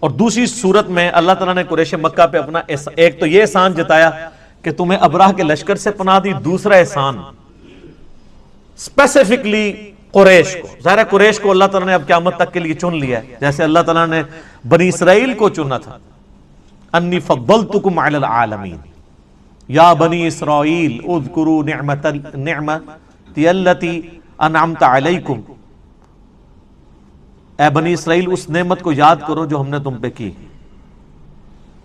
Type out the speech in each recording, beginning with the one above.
اور دوسری صورت میں اللہ تعالیٰ نے قریش مکہ پہ اپنا ایک تو یہ احسان جتایا کہ تمہیں ابراہ کے لشکر سے پناہ دی، دوسرا احسان اسپیسیفکلی قریش کو، ظاہر ہے قریش کو اللہ تعالیٰ نے اب قیامت تک کے لیے چن لیا ہے، جیسے اللہ تعالیٰ نے بنی اسرائیل کو چنا تھا، انی فضلتکم علی العالمین یا بنی اسرائیل اذکروا نعمتی التی انعمت علیکم، اے بنی اسرائیل اس نعمت کو یاد کرو جو ہم نے تم پہ کی،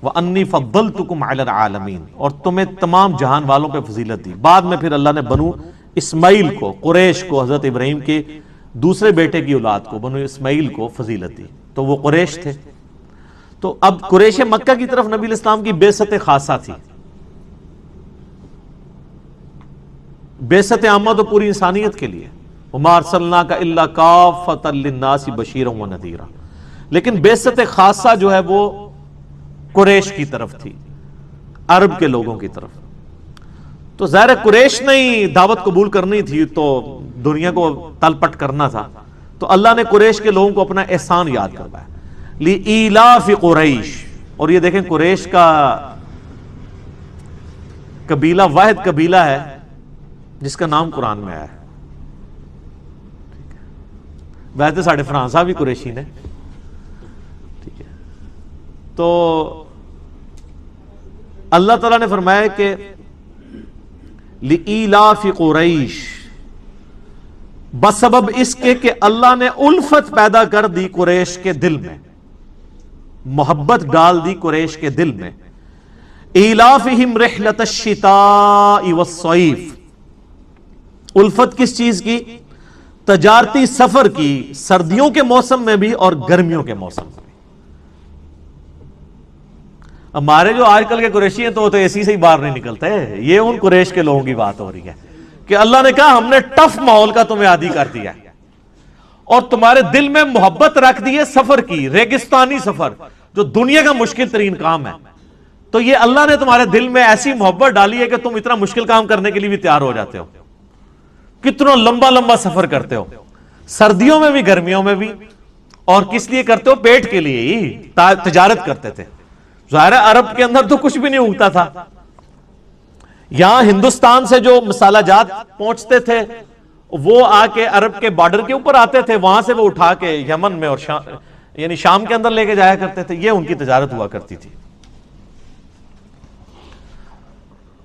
وَأَنِّي فَضَّلْتُكُمْ عَلَى الْعَالَمِينَ، اور تمہیں تمام جہان والوں پہ فضیلت دی۔ بعد میں پھر اللہ نے بنو اسماعیل کو، قریش کو، حضرت ابراہیم کے دوسرے بیٹے کی اولاد کو، بنو اسماعیل کو فضیلت دی، تو وہ قریش تھے۔ تو اب قریش مکہ کی طرف نبی الاسلام کی بعثت خاصہ تھی، بعثت عامہ تو پوری انسانیت کے لیے، وَمَا أَرْسَلْنَاكَ إِلَّا كَافَّةً لِلنَّاسِ بَشِيرًا وَنَذِيرًا، لیکن بعثت خاصہ جو ہے وہ قریش کی طرف تھی، عرب کے لوگوں کی طرف۔ تو ظاہر قریش نے ہی دعوت قبول کرنی تھی، تو دنیا کو تل پٹ کرنا تھا، تو اللہ نے قریش کے لوگوں کو اپنا احسان یاد کروایا، لِإِيلَافِ قریش۔ اور یہ دیکھیں قریش کا قبیلہ واحد قبیلہ ہے جس کا نام قرآن میں آیا ہے۔ ویسے ساڑھے فرانسہ بھی قریشی نے، ٹھیک ہے۔ تو اللہ تعالیٰ نے فرمایا کہ لِإِيلَافِ قریش، بسبب اس کے کہ اللہ نے الفت پیدا کر دی قریش کے دل میں، محبت ڈال دی قریش کے دل میں، إِيلَافِهِمْ رِحْلَةَ الشِّتَاءِ وَالصَّيْفِ، الفت کس چیز کی؟ تجارتی سفر کی، سردیوں کے موسم میں بھی اور گرمیوں کے موسم میں بھی۔ ہمارے جو آج کل کے قریشی ہیں تو اسی سے ہی باہر نہیں نکلتے، یہ ان قریش کے لوگوں کی بات ہو رہی ہے کہ اللہ نے کہا ہم نے ٹف ماحول کا تمہیں عادی کر دیا ہے اور تمہارے دل میں محبت رکھ دی ہے سفر کی، ریگستانی سفر جو دنیا کا مشکل ترین کام ہے، تو یہ اللہ نے تمہارے دل میں ایسی محبت ڈالی ہے کہ تم اتنا مشکل کام کرنے کے لیے بھی تیار ہو جاتے ہو، کتنا لمبا لمبا سفر کرتے ہو، سردیوں میں بھی گرمیوں میں بھی، اور کس لیے کرتے ہو؟ پیٹ کے لیے ہی، تجارت کرتے تھے۔ ظاہر ہے عرب کے اندر تو کچھ بھی نہیں اگتا تھا، یہاں ہندوستان سے جو مسالہ جات پہنچتے تھے وہ آ کے عرب کے بارڈر کے اوپر آتے تھے، وہاں سے وہ اٹھا کے یمن میں اور یعنی شام کے اندر لے کے جایا کرتے تھے، یہ ان کی تجارت ہوا کرتی تھی۔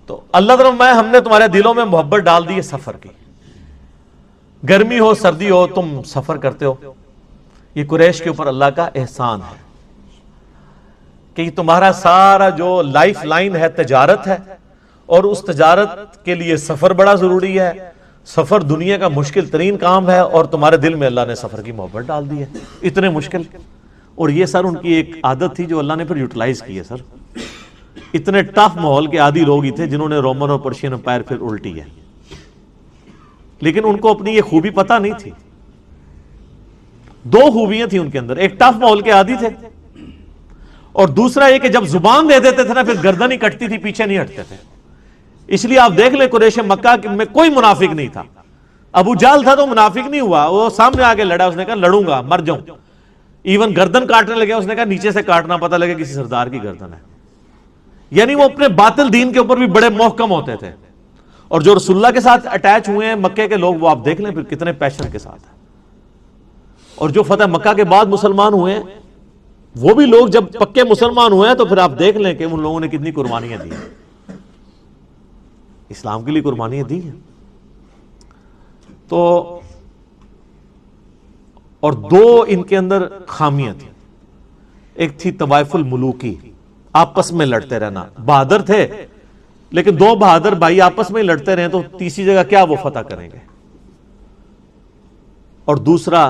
تو اللہ تعالیٰ میں ہم نے تمہارے دلوں میں محبت ڈال دی ہے سفر کی، گرمی ہو سردی ہو تم سفر کرتے ہو۔ یہ قریش کے اوپر اللہ کا احسان ہے کہ تمہارا سارا جو لائف لائن ہے تجارت ہے، اور اس تجارت کے لیے سفر بڑا ضروری ہے، سفر دنیا کا مشکل ترین کام ہے، اور تمہارے دل میں اللہ نے سفر کی محبت ڈال دی ہے، اتنے مشکل۔ اور یہ سر ان کی ایک عادت تھی جو اللہ نے پھر یوٹیلائز کی ہے۔ سر اتنے ٹف ماحول کے عادی لوگ ہی تھے جنہوں نے رومن اور پرشین امپائر پھر الٹی ہے، لیکن ان کو اپنی یہ خوبی پتہ نہیں تھی۔ دو خوبیاں تھیں ان کے اندر، ایک ٹف ماحول کے عادی تھے، اور دوسرا یہ کہ جب زبان دے دیتے تھے نا پھر گردن ہی کٹتی تھی، پیچھے نہیں ہٹتے تھے۔ اس لیے آپ دیکھ لیں قریش مکہ میں کوئی منافق نہیں تھا۔ ابو جہل تھا تو منافق نہیں ہوا، وہ سامنے آگے لڑا، اس نے کہا لڑوں گا مر جاؤں، ایون گردن کاٹنے لگے، اس نے کہا نیچے سے کاٹنا، پتہ لگے کسی سردار کی گردن ہے۔ یعنی وہ اپنے باطل دین کے اوپر بھی بڑے محکم ہوتے تھے، اور جو رسول اللہ کے ساتھ اٹیچ ہوئے ہیں مکے کے لوگ، وہ آپ دیکھ لیں پھر کتنے پیشن کے ساتھ ہیں۔ اور جو فتح مکہ کے بعد مسلمان ہوئے ہیں وہ بھی لوگ جب پکے مسلمان ہوئے ہیں تو پھر آپ دیکھ لیں کہ ان لوگوں نے کتنی قربانیاں دی ہیں، اسلام کے لیے قربانیاں دی ہیں۔ تو اور دو ان کے اندر خامیاں تھیں، ایک تھی طوائف الملوکی، آپس میں لڑتے رہنا، بہادر تھے لیکن دو بہادر بھائی آپس میں لڑتے رہے تو تیسری جگہ کیا وہ فتح کریں گے، اور دوسرا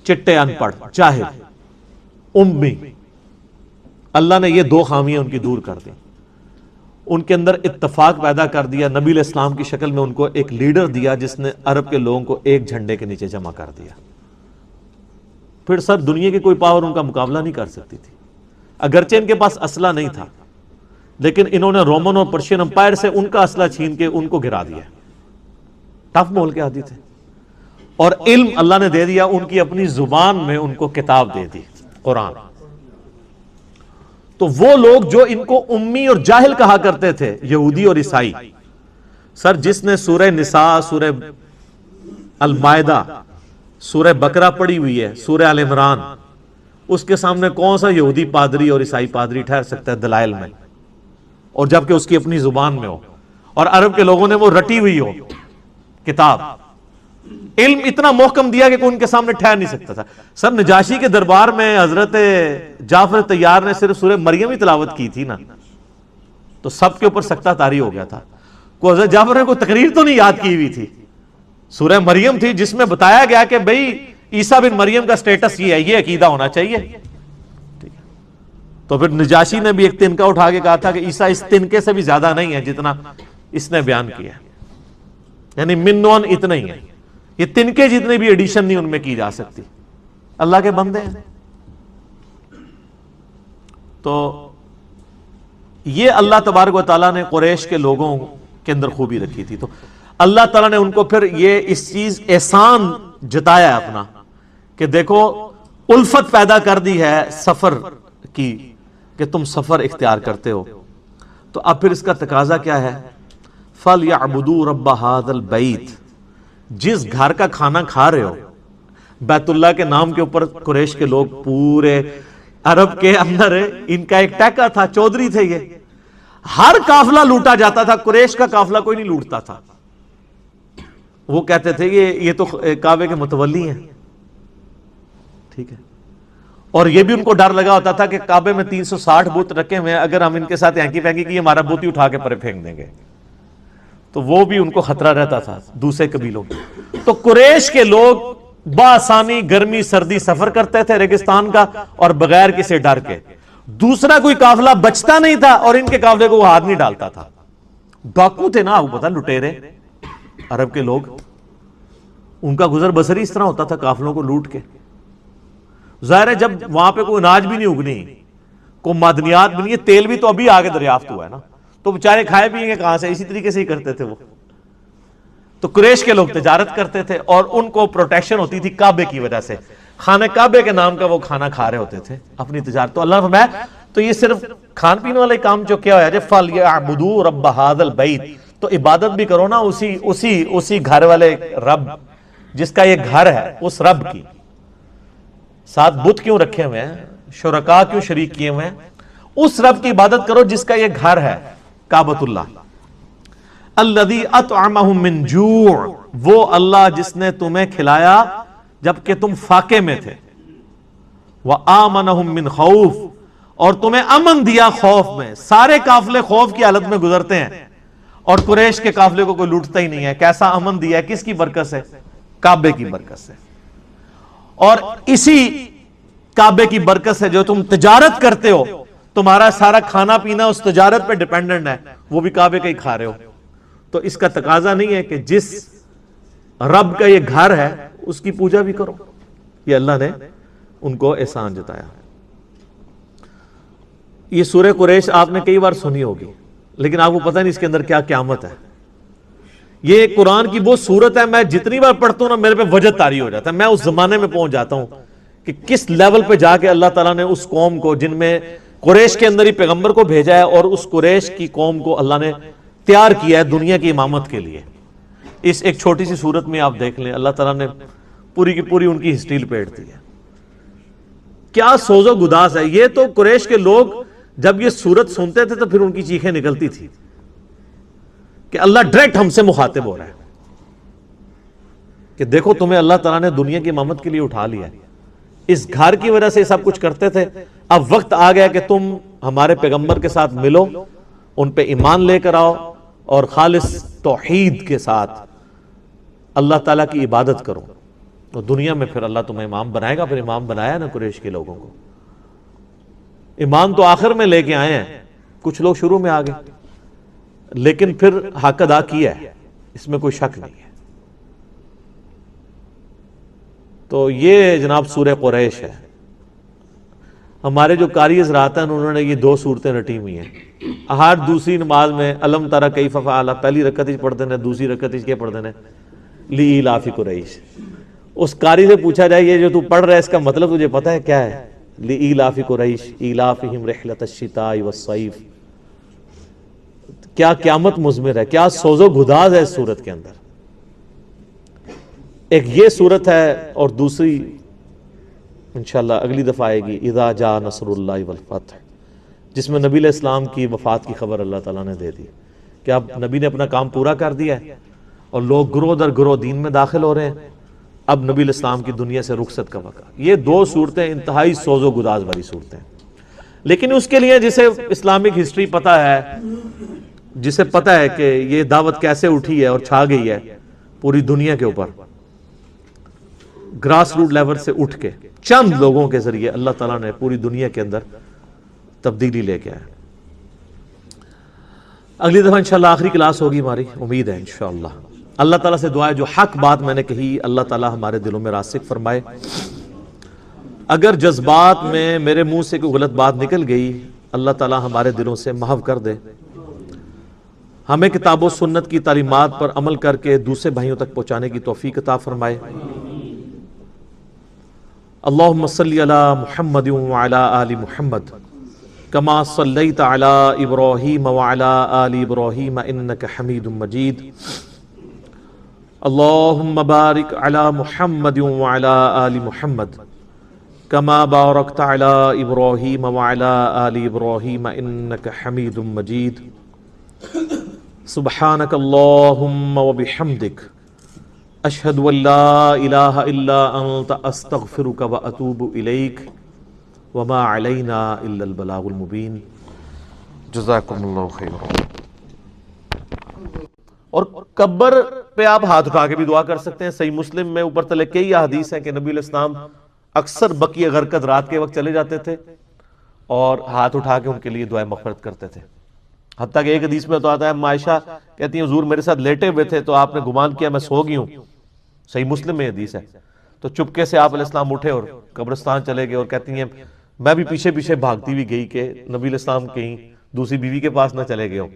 چٹے ان پڑھ، جاہل، امی۔ اللہ نے یہ دو خامیاں ان کی دور کر دی، ان کے اندر اتفاق پیدا کر دیا، نبی علیہ السلام کی شکل میں ان کو ایک لیڈر دیا جس نے عرب کے لوگوں کو ایک جھنڈے کے نیچے جمع کر دیا۔ پھر سر دنیا کی کوئی پاور ان کا مقابلہ نہیں کر سکتی تھی، اگرچہ ان کے پاس اسلحہ نہیں تھا، لیکن انہوں نے رومن اور پرشین امپائر سے ان کا اسلحہ چھین کے ان کو گرا دیا۔ ٹف مول کے عادی تھے، اور علم اللہ نے دے دیا، ان کی اپنی زبان میں ان کو کتاب دے دی، قرآن. تو وہ لوگ جو ان کو امی اور جاہل کہا کرتے تھے، یہودی اور عیسائی، سر جس نے سورہ نساء، سورہ المائدہ، سورہ بقرہ پڑھی ہوئی ہے، سورہ آل عمران، اس کے سامنے کون سا یہودی پادری اور عیسائی پادری ٹھہر سکتا ہے دلائل میں، اور جبکہ اس کی اپنی زبان میں ہو، اور عرب کے لوگوں نے وہ رٹی ہوئی ہو کتاب. علم اتنا محکم دیا کہ کوئی ان کے سامنے ٹھہر نہیں سکتا تھا. سر نجاشی کے دربار میں حضرت جعفر طیار نے صرف سورہ مریم ہی تلاوت کی تھی نا، تو سب کے اوپر سکتہ طاری ہو گیا تھا. کوئی حضرت جعفر نے کوئی تقریر تو نہیں یاد کی ہوئی تھی. سورہ مریم تھی جس میں بتایا گیا کہ بھئی عیسیٰ بن مریم کا سٹیٹس یہ ہے، یہ عقیدہ ہونا چاہیے. تو پھر نجاشی نے بھی ایک تنکا اٹھا کے کہا تھا کہ عیسیٰ اس تنکے سے بھی زیادہ نہیں ہے جتنا اس نے بیان کیا، یعنی منون اتنا ہی ہے، یہ تنکے جتنے بھی ایڈیشن نہیں ان میں کی جا سکتی. اللہ کے بندے ہیں. تو یہ اللہ تبارک و تعالیٰ نے قریش کے لوگوں کے اندر خوبی رکھی تھی. تو اللہ تعالیٰ نے ان کو پھر یہ اس چیز احسان جتایا اپنا کہ دیکھو الفت پیدا کر دی ہے سفر کی، کہ تم سفر اختیار کرتے ہو. تو اب پھر اس کا تقاضا کیا ہے؟ فَلْيَعْبُدُوا رَبَّ هَذَا الْبَيْتِ، جس گھر کا کھانا کھا رہے ہو، بیت اللہ کے نام کے اوپر قریش کے لوگ پورے عرب کے اندر ان کا ایک ٹیکا تھا، چودھری تھے یہ، ہر قافلہ لوٹا جاتا تھا، قریش کا قافلہ کوئی نہیں لوٹتا تھا. وہ کہتے تھے یہ تو کعبے کے متولی ہیں، ٹھیک ہے، اور یہ بھی ان کو ڈر لگا ہوتا تھا کہ کعبے میں 360 بت رکھے ہوئے ہیں، اگر ہم ان کے ساتھ ہینکی پینکی کی ہمارا بت ہی اٹھا کے پرے پھینک دیں گے. تو وہ بھی ان کو خطرہ رہتا تھا دوسرے قبیلوں کی. تو قریش کے لوگ بآسانی گرمی سردی سفر کرتے تھے ریگستان کا، اور بغیر کسی ڈر کے. دوسرا کوئی قافلہ بچتا نہیں تھا اور ان کے قافلے کو وہ ہاتھ نہیں ڈالتا تھا. ڈاکو تھے نا، آپ کو پتا، لٹیرے عرب کے لوگ، ان کا گزر بسر اس طرح ہوتا تھا قافلوں کو لوٹ کے. ظاہر ہے جب وہاں پہ کوئی اناج بھی نہیں اگنی، کوئی معدنیات بھی نہیں ہے، تیل بھی تو ابھی آگے دریافت ہوا ہے نا، تو بیچارے کھائے پیئیں گے کہاں سے؟ اسی طریقے سے ہی کرتے تھے وہ. تو قریش کے لوگ تجارت کرتے تھے اور ان کو پروٹیکشن ہوتی تھی کعبے کی وجہ سے، خانہ کعبے کے نام کا وہ کھانا کھا رہے ہوتے تھے اپنی تجارت. تو اللہ نے فرمایا تو یہ صرف کھان پینے والے کام جو کیا ہوا ہے، فَلْيَعْبُدُوا رَبَّ هَذَا الْبَيْتِ، تو عبادت بھی کرو نا اسی گھر والے رب جس کا یہ گھر ہے، اس رب کی. ساتھ بت کیوں رکھے ہوئے ہیں، شرکاء کیوں شریک کیے ہوئے ہیں؟ اس رب کی عبادت کرو جس کا یہ گھر ہے کعبۃ اللہ. الذی اطعمہم من جوع، وہ اللہ جس نے تمہیں کھلایا جبکہ تم فاقے میں تھے. وآمنہم من خوف، اور تمہیں امن دیا خوف میں. سارے قافلے خوف کی حالت میں گزرتے ہیں اور قریش کے قافلے کو کوئی لوٹتا ہی نہیں ہے. کیسا امن دیا ہے؟ کس کی برکت سے؟ کعبے کی برکت سے. اور اسی کعبے کی برکت سے جو تم تجارت کرتے ہو، تمہارا سارا کھانا پینا اس تجارت پہ ڈیپینڈنٹ ہے، وہ بھی کعبے کا ہی کھا رہے ہو. تو اس کا تقاضا نہیں ہے کہ جس رب کا یہ گھر ہے اس کی پوجا بھی کرو. یہ اللہ نے ان کو احسان جتایا. یہ سورہ قریش آپ نے کئی بار سنی ہوگی، لیکن آپ کو پتہ نہیں اس کے اندر کیا قیامت ہے. یہ قرآن کی وہ صورت ہے، میں جتنی بار پڑھتا ہوں نا میرے پہ وجد طاری ہو جاتا ہے. میں اس زمانے میں پہنچ جاتا ہوں کہ کس لیول پہ جا کے اللہ تعالیٰ نے اس قوم کو، جن میں قریش کے اندر ہی پیغمبر کو بھیجا ہے، اور اس قریش کی قوم کو اللہ نے تیار کیا ہے دنیا کی امامت کے لیے. اس ایک چھوٹی سی صورت میں آپ دیکھ لیں، اللہ تعالیٰ نے پوری کی پوری ان کی ہسٹری لپیٹ دی ہے. کیا سوز و گداز ہے. یہ تو قریش کے لوگ جب یہ صورت سنتے تھے تو پھر ان کی چیخیں نکلتی تھی کہ اللہ ڈائریکٹ ہم سے مخاطب ہو رہا ہے کہ دیکھو تمہیں اللہ تعالیٰ نے دنیا کی امامت کے لیے اٹھا لیا ہے، اس گھر کی وجہ سے سب کچھ کرتے تھے، اب وقت آ گیا کہ تم ہمارے پیغمبر کے ساتھ ملو، ان پہ ایمان لے کر آؤ اور خالص توحید کے ساتھ اللہ تعالیٰ کی عبادت کرو. تو دنیا میں پھر اللہ تمہیں امام بنائے گا. پھر امام بنایا نا قریش کے لوگوں کو. ایمان تو آخر میں لے کے آئے ہیں، کچھ لوگ شروع میں آ گئے، لیکن پھر حق ادا کیا ہے، اس میں کوئی شک نہیں ہے. تو یہ جناب سورہ قریش ہے. ہمارے جو قاری حضرات ہیں انہوں نے یہ 2 صورتیں رٹی ہوئی ہیں. ہر دوسری نماز میں الم تری کیف فعل، پہلی رکعت وچ پڑھتے ہیں، دوسری رکعت وچ کیا پڑھتے ہیں؟ لإیلاف قریش. اس قاری سے پوچھا جائے یہ جو تو پڑھ رہا ہے اس کا مطلب تجھے پتہ ہے کیا ہے؟ لإیلاف قریش ایلافہم رحلۃ الشتاء والصیف. کیا قیامت مضمر ہے، کیا سوز و گداز ہے اس صورت کے اندر. ایک یہ صورت ہے، اور دوسری انشاءاللہ اگلی دفعہ آئے گی اذا جاء نصر اللہ والفتح، جس میں نبی علیہ السلام کی وفات کی خبر اللہ تعالیٰ نے دے دی کہ اب نبی نے اپنا کام پورا کر دیا ہے اور لوگ گروہ در گروہ دین میں داخل ہو رہے ہیں. اب نبی علیہ السلام کی دنیا سے رخصت کا وقت. یہ دو صورتیں انتہائی سوز و گداز والی صورتیں، لیکن اس کے لیے جسے اسلامک ہسٹری پتہ ہے، جسے پتہ ہے کہ یہ دعوت کیسے اٹھی ہے اور چھا گئی ہے پوری دنیا کے اوپر، گراس روٹ لیول سے اٹھ کے چند لوگوں کے ذریعے اللہ تعالیٰ نے پوری دنیا کے اندر تبدیلی لے کے آیا. اگلی دفعہ انشاءاللہ آخری کلاس ہوگی ہماری، امید ہے انشاءاللہ. اللہ تعالیٰ سے دعا ہے جو حق بات میں نے کہی اللہ تعالیٰ ہمارے دلوں میں راسخ فرمائے. اگر جذبات میں میرے منہ سے کوئی غلط بات نکل گئی اللہ تعالیٰ ہمارے دلوں سے محو کر دے. ہمیں کتاب و سنت کی تعلیمات پر عمل کر کے دوسرے بھائیوں تک پہنچانے کی توفیق عطا فرمائے. اللہم صلی علی محمد وعلی آل محمد کما صلیت علی ابراہیم وعلی آل ابراہیم انک حمید مجید. اللہم بارک علی محمد وعلی آل محمد کما بارکت علی ابراہیم وعلی آل ابراہیم انک حمید مجید. سبحانک اللہم وبحمدک اشہد ان لا الہ الا انت استغفرک واتوب الیک وما علینا الا البلاغ المبین. جزاکم اللہ خیر. اور قبر پہ آپ ہاتھ اٹھا کے بھی دعا کر سکتے ہیں. صحیح مسلم میں اوپر تلے کئی احادیث ہیں کہ نبی علیہ السلام اکثر بقیع غرقد رات کے وقت چلے جاتے تھے اور ہاتھ اٹھا کے ان کے لیے دعائیں مغفرت کرتے تھے. حتیٰ کہ ایک حدیث میں تو آتا ہے عائشہ کہتی ہیں حضور میرے ساتھ لیٹے ہوئے تھے تو آپ نے گمان کیا میں سو گئی ہوں. صحیح مسلم میں حدیث ہے. تو چپکے سے آپ علیہ السلام اٹھے اور قبرستان چلے گئے اور کہتی ہیں میں بھی پیچھے پیچھے بھاگتی ہوئی گئی کہ نبی علیہ السلام کہیں دوسری بیوی کے پاس نہ چلے گئے ہوں.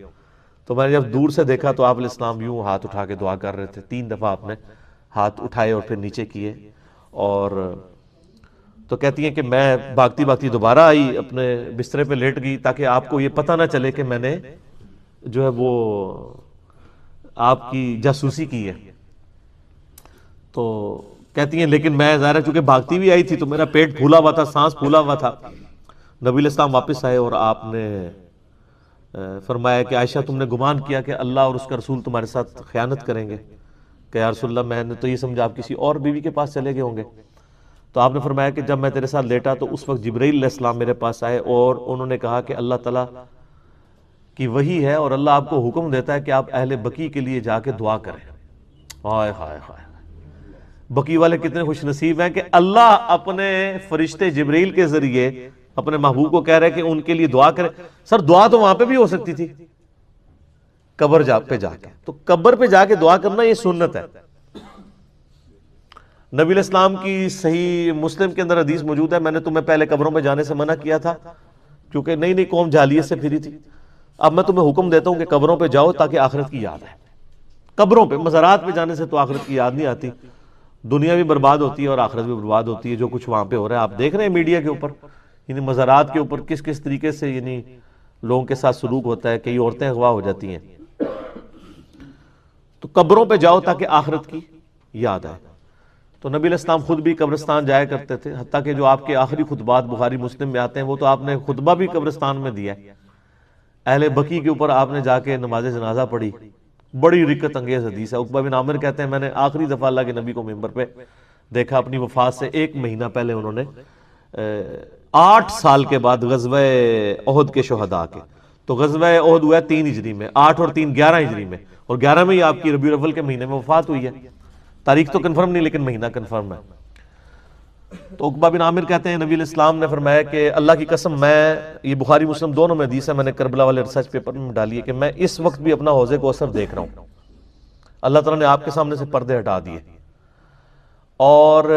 تو میں نے جب دور سے دیکھا تو آپ علیہ السلام یوں ہاتھ اٹھا کے دعا کر رہے تھے. 3 دفعہ آپ نے ہاتھ اٹھائے اور پھر نیچے کیے. اور تو کہتی ہیں کہ میں بھاگتی بھاگتی دوبارہ آئی اپنے بسترے پہ لیٹ گئی تاکہ آپ کو یہ پتہ نہ چلے کہ میں نے جو ہے وہ آپ کی جاسوسی کی ہے. تو کہتی ہیں لیکن میں ظاہر ہے چونکہ بھاگتی بھی آئی تھی تو میرا پیٹ پھولا ہوا تھا، سانس پھولا ہوا تھا. نبی علیہ السلام واپس آئے اور آپ نے فرمایا کہ عائشہ تم نے گمان کیا کہ اللہ اور اس کا رسول تمہارے ساتھ خیانت کریں گے؟ کہ یا رسول اللہ میں نے تو یہ سمجھا آپ کسی اور بیوی کے پاس چلے گئے ہوں گے. تو آپ نے فرمایا کہ جب میں تیرے ساتھ لیٹا تو اس وقت جبرائیل علیہ السلام میرے پاس آئے اور انہوں نے کہا کہ اللہ تعالیٰ کی وحی ہے اور اللہ آپ کو حکم دیتا ہے کہ آپ اہل بقیع کے لیے جا کے دعا کریں. ہائے ہائے ہائے، بقیع والے کتنے خوش نصیب ہیں کہ اللہ اپنے فرشتے جبرائیل کے ذریعے اپنے محبوب کو کہہ رہے کہ ان کے لیے دعا کرے. سر دعا تو وہاں پہ بھی ہو سکتی تھی قبر پہ جا کے. تو قبر پہ جا کے دعا کرنا یہ سنت ہے. نبی علیہ السلام کی صحیح مسلم کے اندر حدیث موجود ہے میں نے تمہیں پہلے قبروں پہ جانے سے منع کیا تھا کیونکہ نئی نئی قوم جاہلیت سے پھری تھی. اب میں تمہیں حکم دیتا ہوں کہ قبروں پہ جاؤ تاکہ آخرت کی یاد ہے. قبروں پہ، مزارات پہ جانے سے تو آخرت کی یاد نہیں آتی. دنیا بھی برباد ہوتی ہے اور آخرت بھی برباد ہوتی ہے. جو کچھ وہاں پہ ہو رہا ہے آپ دیکھ رہے ہیں میڈیا کے اوپر، یعنی مزارات کے اوپر کس کس طریقے سے یعنی لوگوں کے ساتھ سلوک ہوتا ہے. کئی عورتیں اغوا ہو جاتی ہیں. تو قبروں پہ جاؤ تاکہ آخرت کی یاد آئے. تو نبی علیہ السلام خود بھی قبرستان جایا کرتے تھے. حتیٰ کہ جو آپ کے آخری خطبات بخاری مسلم میں آتے ہیں وہ تو آپ نے خطبہ بھی قبرستان میں دیا ہے. اہل بقیع کے اوپر آپ نے جا کے نماز جنازہ پڑھی. بڑی رکت انگیز حدیث ہے. عقبہ بن عامر کہتے ہیں میں نے آخری دفعہ اللہ کے نبی کو ممبر پہ دیکھا اپنی وفات سے 1 مہینہ پہلے. انہوں نے 8 سال کے بعد غزوہ احد کے شہداء کے. تو غزوہ احد ہوا ہے 3 ہجری میں، 8 اور 3 11 ہجری میں، اور 11 میں ہی آپ کی ربیع الاول کے مہینے میں وفات ہوئی ہے. تاریخ تو کنفرم نہیں لیکن مہینہ کنفرم ہے. تو عقبہ بن عامر کہتے ہیں نبی علیہ السلام نے فرمایا کہ اللہ کی قسم میں، یہ بخاری مسلم دونوں میں حدیث ہے، میں نے کربلا والے ریسرچ پیپر میں ڈالی ہے کہ میں اس وقت بھی اپنا حوض کوثر دیکھ رہا ہوں. اللہ تعالیٰ نے آپ کے سامنے سے پردے ہٹا دیے اور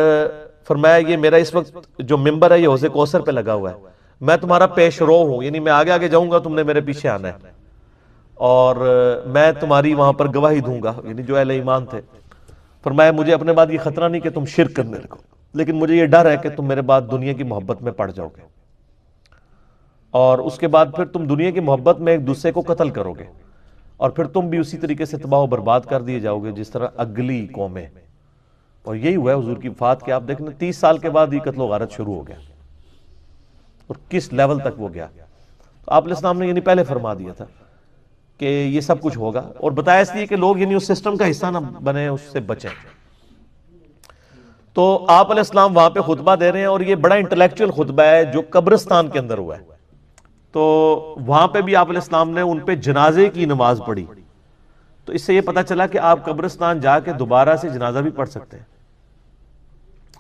فرمایا یہ میرا اس وقت جو ممبر ہے یہ حوض کوثر پہ لگا ہوا ہے. میں تمہارا پیش رو ہوں، یعنی میں آگے آگے جاؤں گا تم نے میرے پیچھے آنا ہے اور میں تمہاری وہاں پر گواہی دوں گا، یعنی جو اہل ایمان تھے. فرمایا مجھے اپنے بعد یہ خطرہ نہیں کہ تم شرک کرنے لگو. لیکن مجھے یہ ڈر ہے کہ تم میرے بعد دنیا کی محبت میں پڑ جاؤ گے، اور اس کے بعد پھر تم دنیا کی محبت میں ایک دوسرے کو قتل کرو گے، اور پھر تم بھی اسی طریقے سے تباہ و برباد کر دیے جاؤ گے جس طرح اگلی قومیں۔ اور یہی ہوا ہے حضور کی وفات کے، آپ دیکھیں 30 سال کے بعد یہ قتل و غارت شروع ہو گیا، اور کس لیول تک وہ گیا۔ تو آپ علیہ السلام نے یعنی پہلے فرما دیا تھا کہ یہ سب کچھ ہوگا، اور بتایا اس لیے کہ لوگ یعنی اس سسٹم کا حصہ نہ بنے، اس سے بچیں۔ تو آپ علیہ السلام وہاں پہ خطبہ دے رہے ہیں، اور یہ بڑا انٹلیکچوئل خطبہ ہے جو قبرستان کے اندر ہوا ہے۔ تو وہاں پہ بھی آپ علیہ السلام نے ان پہ جنازے کی نماز پڑھی۔ تو اس سے یہ پتا چلا کہ آپ قبرستان جا کے دوبارہ سے جنازہ بھی پڑھ سکتے ہیں۔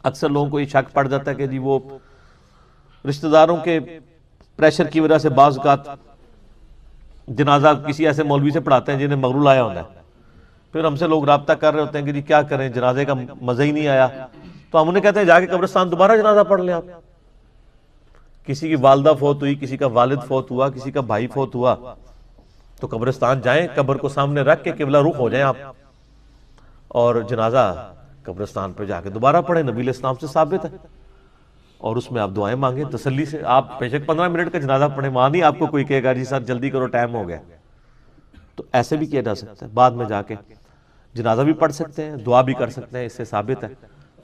اکثر لوگوں کو یہ شک پڑ جاتا ہے کہ جی وہ رشتہ داروں کے پریشر کی وجہ سے بعض اوقات جنازہ کسی ایسے مولوی سے پڑھاتے ہیں جنہیں مغرور آیا ہوتا ہے، پھر ہم سے لوگ رابطہ کر رہے ہوتے ہیں کہ جی کیا کریں، جنازے کا مزہ ہی نہیں آیا، تو ہم انہیں کہتے ہیں جا کے قبرستان دوبارہ جنازہ پڑھ لیں۔ آپ کسی کی والدہ فوت ہوئی، کسی کا والد فوت ہوا، کسی کا بھائی فوت ہوا، تو قبرستان جائیں، قبر کو سامنے رکھ کے قبلہ رخ ہو جائیں آپ، اور جنازہ قبرستان پہ جا کے دوبارہ پڑھیں۔ نبی علیہ السلام سے ثابت ہے، اور اس میں آپ دعائیں مانگیں تسلی سے۔ آپ بے شک 15 منٹ کا جنازہ پڑھیں، وہاں نہیں آپ کو کوئی کہے گا جی سر جلدی کرو ٹائم ہو گیا۔ تو ایسے بھی کیا جا سکتا ہے، بعد میں جا کے جنازہ بھی پڑھ سکتے ہیں، دعا بھی کر سکتے ہیں، اس سے ثابت ہے۔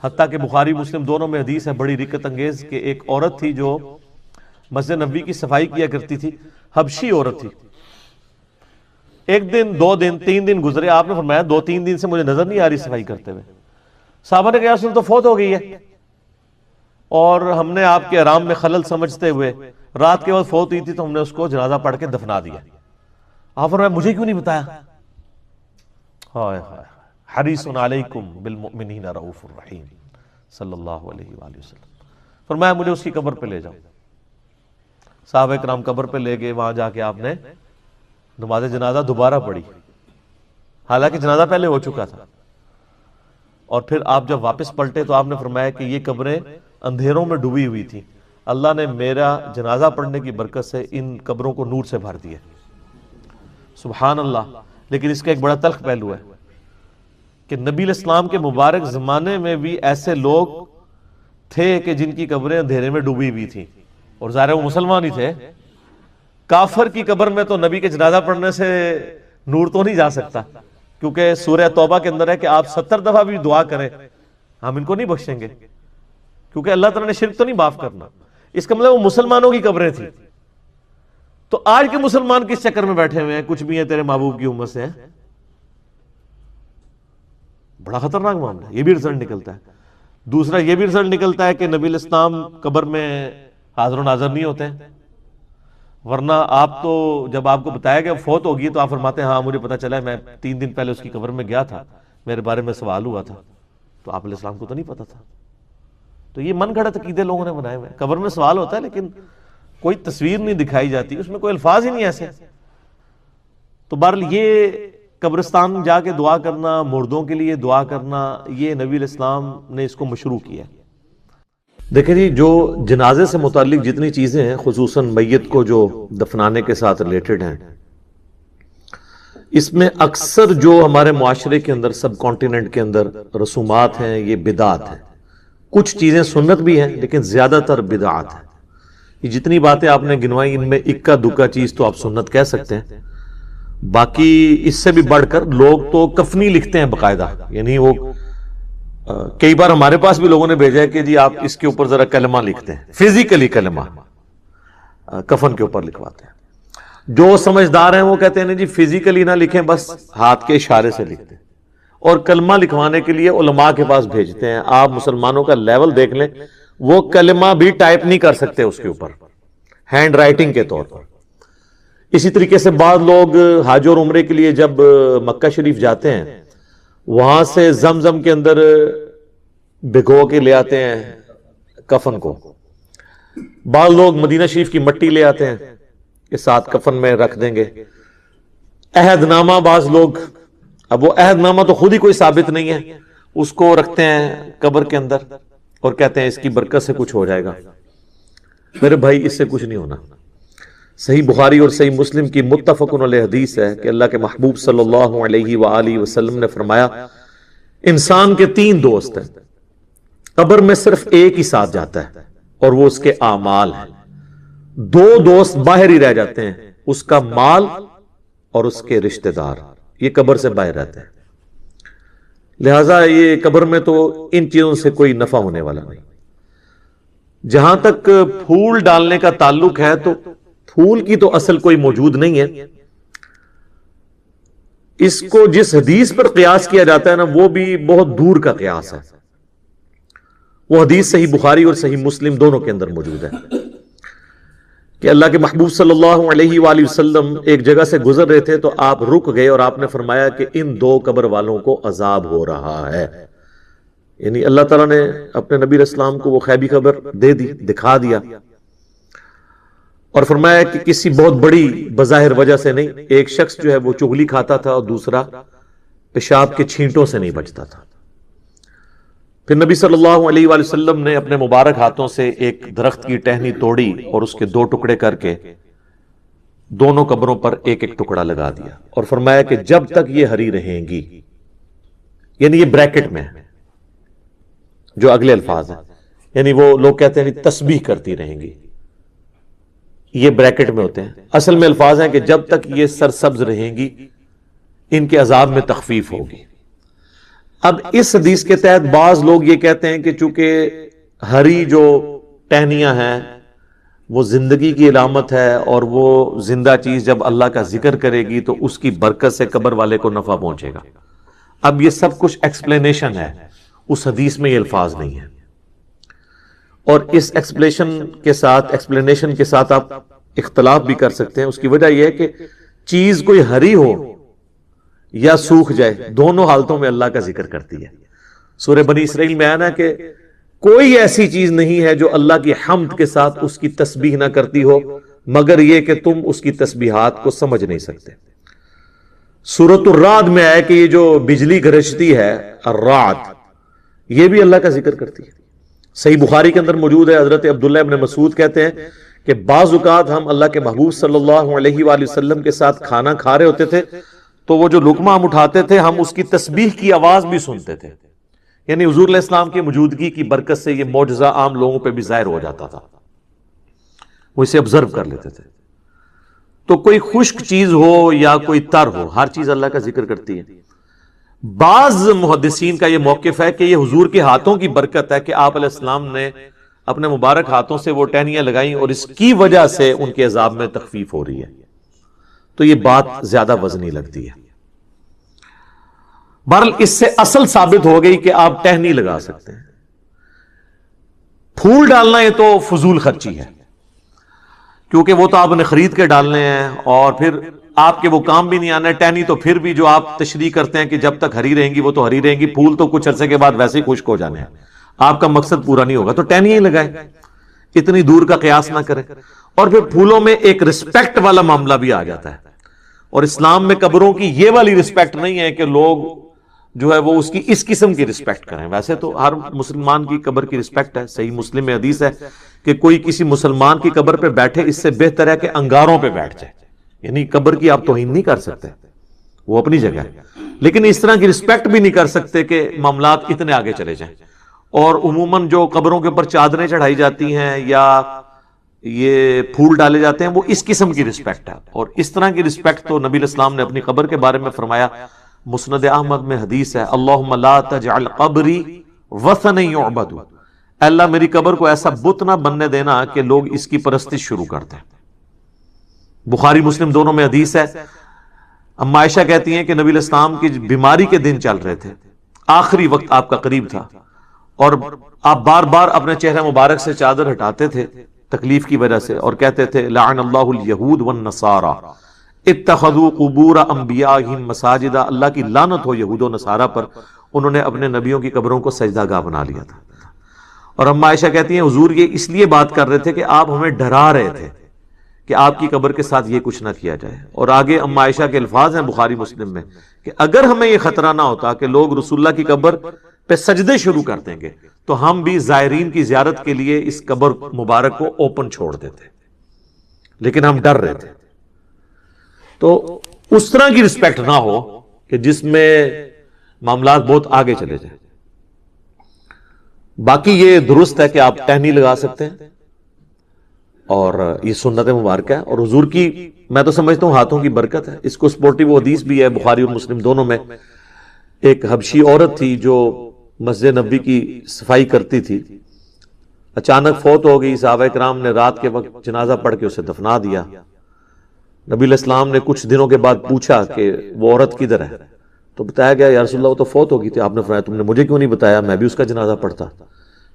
حتیٰ کہ بخاری مسلم دونوں میں حدیث ہے بڑی رکت انگیز کہ ایک عورت تھی جو مسجد نبوی کی صفائی کیا کرتی تھی، حبشی عورت تھی۔ ایک دن، 2 دن، 3 دن گزرے، آپ نے فرمایا 2-3 دن سے مجھے نظر نہیں آ رہی صفائی کرتے ہوئے۔ صحابہ نے کہا رسول تو فوت ہو گئی ہے، اور ہم نے آپ کے آرام میں خلل سمجھتے ہوئے رات کے وقت فوت ہوئی تھی تو ہم نے اس کو جنازہ پڑھ کے دفنا دیا۔ آپ فرمایا مجھے کیوں نہیں بتایا؟ ہائے ہائے، حریص علیکم بالمؤمنین رؤوف الرحیم صلی اللہ علیہ وآلہ وسلم۔ فرمایا مجھے اس کی قبر پہ لے جاؤ۔ صحابہ کرام قبر پہ لے گئے، وہاں جا کے آپ نے نماز جنازہ دوبارہ پڑھی، حالانکہ جنازہ پہلے ہو چکا تھا۔ اور پھر آپ جب واپس پلٹے تو آپ نے فرمایا کہ یہ قبریں اندھیروں میں ڈوبی ہوئی تھی، اللہ نے میرا جنازہ پڑھنے کی برکت سے ان قبروں کو نور سے بھر دیا۔ سبحان اللہ۔ لیکن اس کا ایک بڑا تلخ پہلو ہے کہ نبی علیہ السلام کے مبارک زمانے میں بھی ایسے لوگ تھے کہ جن کی قبریں اندھیرے میں ڈوبی ہوئی تھیں، اور ظاہر وہ مسلمان ہی تھے۔ کافر کی قبر میں تو نبی کے جنازہ پڑھنے سے نور تو نہیں جا سکتا، کیونکہ سورہ توبہ کے اندر ہے کہ آپ 70 دفعہ بھی دعا کریں ہم ان کو نہیں بخشیں گے، کیونکہ اللہ تعالیٰ نے شرک تو نہیں معاف کرنا۔ اس کا مطلب وہ مسلمانوں کی قبریں تھیں۔ تو آج کے مسلمان کس چکر میں بیٹھے ہوئے ہیں، کچھ بھی ہیں تیرے محبوب کی امت سے ہیں؟ بڑا خطرناک معاملہ ہے، یہ بھی رزلٹ نکلتا ہے۔ دوسرا یہ بھی رزلٹ نکلتا ہے کہ نبی علیہ السلام قبر میں حاضر و ناظر نہیں ہوتے ہیں، ورنہ آپ تو جب آپ کو بتایا گیا فوت ہوگی تو آپ فرماتے ہیں ہاں مجھے پتا چلا ہے، میں 3 دن پہلے اس کی قبر میں گیا تھا، میرے بارے میں سوال ہوا تھا، تو آپ علیہ السلام کو تو نہیں پتا تھا۔ تو یہ من گھڑت عقیدے لوگوں نے بنائے ہوئے ہیں۔ قبر میں سوال ہوتا ہے لیکن کوئی تصویر نہیں دکھائی جاتی، اس میں کوئی الفاظ ہی نہیں ایسے۔ تو بہرحال یہ قبرستان جا کے دعا کرنا، مردوں کے لیے دعا کرنا، یہ نبی علیہ السلام نے اس کو مشروع کیا ہے۔ دیکھیں جی، جو جنازے سے متعلق جتنی چیزیں ہیں، خصوصاً میت کو جو دفنانے کے ساتھ ریلیٹڈ ہیں، اس میں اکثر جو ہمارے معاشرے کے اندر، سب کانٹیننٹ کے اندر رسومات ہیں، یہ بدعات ہیں۔ کچھ چیزیں سنت بھی ہیں لیکن زیادہ تر بدعات ہیں۔ یہ جتنی باتیں آپ نے گنوائی ان میں اکا دکا چیز تو آپ سنت کہہ سکتے ہیں، باقی اس سے بھی بڑھ کر لوگ تو کفنی لکھتے ہیں باقاعدہ، یعنی وہ کئی بار ہمارے پاس بھی لوگوں نے بھیجا ہے کہ جی آپ اس کے اوپر ذرا کلمہ لکھتے ہیں، فزیکلی کلمہ کفن کے اوپر لکھواتے ہیں۔ جو سمجھدار ہیں وہ کہتے ہیں نہیں جی فزیکلی نہ لکھیں، بس ہاتھ کے اشارے سے لکھتے ہیں، اور کلمہ لکھوانے کے لیے علماء کے پاس بھیجتے ہیں۔ آپ مسلمانوں کا لیول دیکھ لیں، وہ کلمہ بھی ٹائپ نہیں کر سکتے اس کے اوپر، ہینڈ رائٹنگ کے طور پر۔ اسی طریقے سے بعض لوگ حج اور عمرے کے لیے جب مکہ شریف جاتے ہیں، وہاں سے زمزم کے اندر بھگو کے لے آتے ہیں کفن کو۔ بعض لوگ مدینہ شریف کی مٹی لے آتے ہیں کہ ساتھ کفن میں رکھ دیں گے۔ عہد نامہ بعض لوگ، اب وہ عہد نامہ تو خود ہی کوئی ثابت نہیں ہے، اس کو رکھتے ہیں قبر کے اندر اور کہتے ہیں اس کی برکت سے کچھ ہو جائے گا۔ میرے بھائی اس سے کچھ نہیں ہونا۔ صحیح بخاری اور صحیح مسلم کی متفق علیہ حدیث ہے کہ اللہ کے محبوب صلی اللہ علیہ وآلہ وسلم نے فرمایا، انسان کے 3 دوست ہیں، قبر میں صرف ایک ہی ساتھ جاتا ہے اور وہ اس کے اعمال ہیں. دو دوست باہر ہی رہ جاتے ہیں، اس کا مال اور اس کے رشتہ دار، یہ قبر سے باہر رہتے ہیں. لہذا یہ قبر میں تو ان چیزوں سے کوئی نفع ہونے والا نہیں. جہاں تک پھول ڈالنے کا تعلق ہے تو پھول کی تو اصل کوئی موجود نہیں ہے. اس کو جس حدیث پر قیاس کیا جاتا ہے نا، وہ بھی بہت دور کا قیاس ہے. وہ حدیث صحیح بخاری اور صحیح مسلم دونوں کے اندر موجود ہے کہ اللہ کے محبوب صلی اللہ علیہ وآلہ وسلم ایک جگہ سے گزر رہے تھے تو آپ رک گئے اور آپ نے فرمایا کہ ان دو قبر والوں کو عذاب ہو رہا ہے. یعنی اللہ تعالیٰ نے اپنے نبی علیہ السلام کو وہ غیبی خبر دے دی، دکھا دیا، اور فرمایا کہ کسی بہت بڑی بظاہر وجہ سے نہیں. ایک شخص جو ہے وہ چغلی کھاتا تھا اور دوسرا پیشاب کے چھینٹوں سے نہیں بچتا تھا. پھر نبی صلی اللہ علیہ وآلہ وسلم نے اپنے مبارک ہاتھوں سے ایک درخت کی ٹہنی توڑی اور اس کے دو ٹکڑے کر کے دونوں قبروں پر ایک ایک ٹکڑا لگا دیا اور فرمایا کہ جب تک یہ ہری رہیں گی، یعنی یہ بریکٹ میں ہے جو اگلے الفاظ ہیں، یعنی وہ لوگ کہتے ہیں تسبیح کرتی رہیں گی، یہ بریکٹ میں ہوتے ہیں. اصل میں الفاظ ہیں کہ جب تک یہ سرسبز رہیں گی ان کے عذاب میں تخفیف ہوگی. اب اس حدیث کے تحت بعض لوگ یہ کہتے ہیں کہ چونکہ ہری جو ٹہنیاں ہیں وہ زندگی کی علامت ہے اور وہ زندہ چیز جب اللہ کا ذکر کرے گی تو اس کی برکت سے قبر والے کو نفع پہنچے گا. اب یہ سب کچھ ایکسپلینیشن ہے، اس حدیث میں یہ الفاظ نہیں ہے. اور اس ایکسپلینیشن کے ساتھ آپ اختلاف بھی کر سکتے ہیں. اس کی وجہ یہ ہے کہ چیز کوئی ہری ہو یا سوکھ جائے، دونوں حالتوں میں اللہ کا ذکر کرتی ہے. سورہ بنی اسرائیل میں آیا نا کہ کوئی ایسی چیز نہیں ہے جو اللہ کی حمد کے ساتھ اس کی تسبیح نہ کرتی ہو مگر یہ کہ تم اس کی تسبیحات کو سمجھ نہیں سکتے. سورۃ الرعد میں آیا کہ یہ جو بجلی گرجتی ہے الرعد، یہ بھی اللہ کا ذکر کرتی ہے. صحیح بخاری کے اندر موجود ہے، حضرت عبداللہ ابن مسعود کہتے ہیں کہ بعض اوقات ہم اللہ کے محبوب صلی اللہ علیہ وآلہ وسلم کے ساتھ کھانا کھا رہے ہوتے تھے تو وہ جو لقمہ ہم اٹھاتے تھے ہم اس کی تسبیح کی آواز بھی سنتے تھے. یعنی حضور علیہ السلام کی موجودگی کی برکت سے یہ معجزہ عام لوگوں پہ بھی ظاہر ہو جاتا تھا، وہ اسے آبزرو کر لیتے تھے. تو کوئی خشک چیز ہو یا کوئی تر ہو، ہر چیز اللہ کا ذکر کرتی ہے. بعض محدثین کا یہ موقف ہے کہ یہ حضور کے ہاتھوں کی برکت ہے کہ آپ علیہ السلام نے اپنے مبارک ہاتھوں سے وہ ٹہنیاں لگائیں اور اس کی وجہ سے ان کے عذاب میں تخفیف ہو رہی ہے. تو یہ بات زیادہ وزنی لگتی ہے. بہرحال اس سے اصل ثابت ہو گئی کہ آپ ٹہنی لگا سکتے ہیں. پھول ڈالنا یہ تو فضول خرچی ہے کیونکہ وہ تو آپ نے خرید کے ڈالنے ہیں اور پھر آپ کے وہ کام بھی نہیں آنا. ٹہنی تو پھر بھی جو آپ تشریح کرتے ہیں کہ جب تک ہری رہیں گی وہ تو ہری رہیں گی، پھول تو کچھ عرصے کے بعد ویسے ہی خشک ہو جانے ہیں، آپ کا مقصد پورا نہیں ہوگا. تو ٹہنی ہی لگائیں، اتنی دور کا قیاس نہ کریں. اور پھر پھولوں میں ایک رسپیکٹ والا معاملہ بھی آ جاتا ہے، اور اسلام میں قبروں کی یہ والی رسپیکٹ نہیں ہے کہ لوگ جو ہے وہ اس کی اس قسم کی رسپیکٹ کریں. ویسے تو ہر مسلمان کی قبر کی رسپیکٹ ہے. صحیح مسلم میں حدیث ہے کہ کوئی کسی مسلمان کی قبر پہ بیٹھے اس سے بہتر ہے کہ انگاروں پہ بیٹھ جائے. یعنی قبر کی آپ توہین نہیں کر سکتے، وہ اپنی جگہ ہے، لیکن اس طرح کی رسپیکٹ بھی نہیں کر سکتے کہ معاملات اتنے آگے چلے جائیں. اور عموماً جو قبروں کے اوپر چادریں چڑھائی جاتی ہیں یا یہ پھول ڈالے جاتے ہیں وہ اس قسم کی رسپیکٹ ہے. اور اس طرح کی رسپیکٹ تو نبی علیہ السلام نے اپنی قبر کے بارے میں فرمایا. مسند احمد میں حدیث ہے، اللہم لا تجعل قبری وثنا یعبد، اللہ میری قبر کو ایسا بت نہ بننے دینا کہ لوگ اس کی پرستش شروع کرتے ہیں. بخاری مسلم دونوں میں حدیث ہے. اما عائشہ کہتی ہیں کہ نبی علیہ السلام کی بیماری کے دن چل رہے تھے، آخری وقت آپ کا قریب تھا اور آپ بار بار اپنے چہرہ مبارک سے چادر ہٹاتے تھے تکلیف کی وجہ سے اور کہتے تھے لعن اللہ الیہود والنصارى اتخذوا قبور انبیائہم مساجد، اللہ کی لعنت ہو یہود و نصارہ پر، انہوں نے اپنے نبیوں کی قبروں کو سجدہ گاہ بنا لیا تھا. اور اما عائشہ کہتی ہیں حضور یہ اس لیے بات کر رہے تھے کہ آپ ہمیں ڈرا رہے تھے کہ آپ کی قبر کے ساتھ یہ کچھ نہ کیا جائے. اور آگے اما عائشہ کے الفاظ ہیں بخاری مسلم میں کہ اگر ہمیں یہ خطرہ نہ ہوتا کہ لوگ رسول اللہ کی قبر پہ سجدے شروع کر دیں گے تو ہم بھی زائرین کی زیارت کے لیے اس قبر مبارک کو اوپن چھوڑ دیتے، لیکن ہم ڈر رہے تھے. تو اس طرح کی رسپیکٹ نہ ہو کہ جس میں معاملات بہت آگے چلے جائیں. باقی یہ درست ہے کہ آپ ٹہنی لگا سکتے ہیں اور یہ سنت مبارکہ ہے، اور حضور کی میں تو سمجھتا ہوں ہاتھوں کی برکت ہے. اس کو سپورٹیو حدیث بھی ہے بخاری اور مسلم دونوں میں. ایک حبشی عورت تھی جو مسجد نبی کی صفائی کرتی تھی، اچانک فوت ہو گئی. صحابہ کرام نے رات کے وقت جنازہ پڑھ کے اسے دفنا دیا. نبی علیہ السلام نے کچھ دنوں کے بعد پوچھا کہ وہ عورت کدھر ہے، تو بتایا گیا یا رسول اللہ وہ تو فوت ہو گئی تھی. آپ نے فرمایا تم نے مجھے کیوں نہیں بتایا، میں بھی اس کا جنازہ پڑھتا.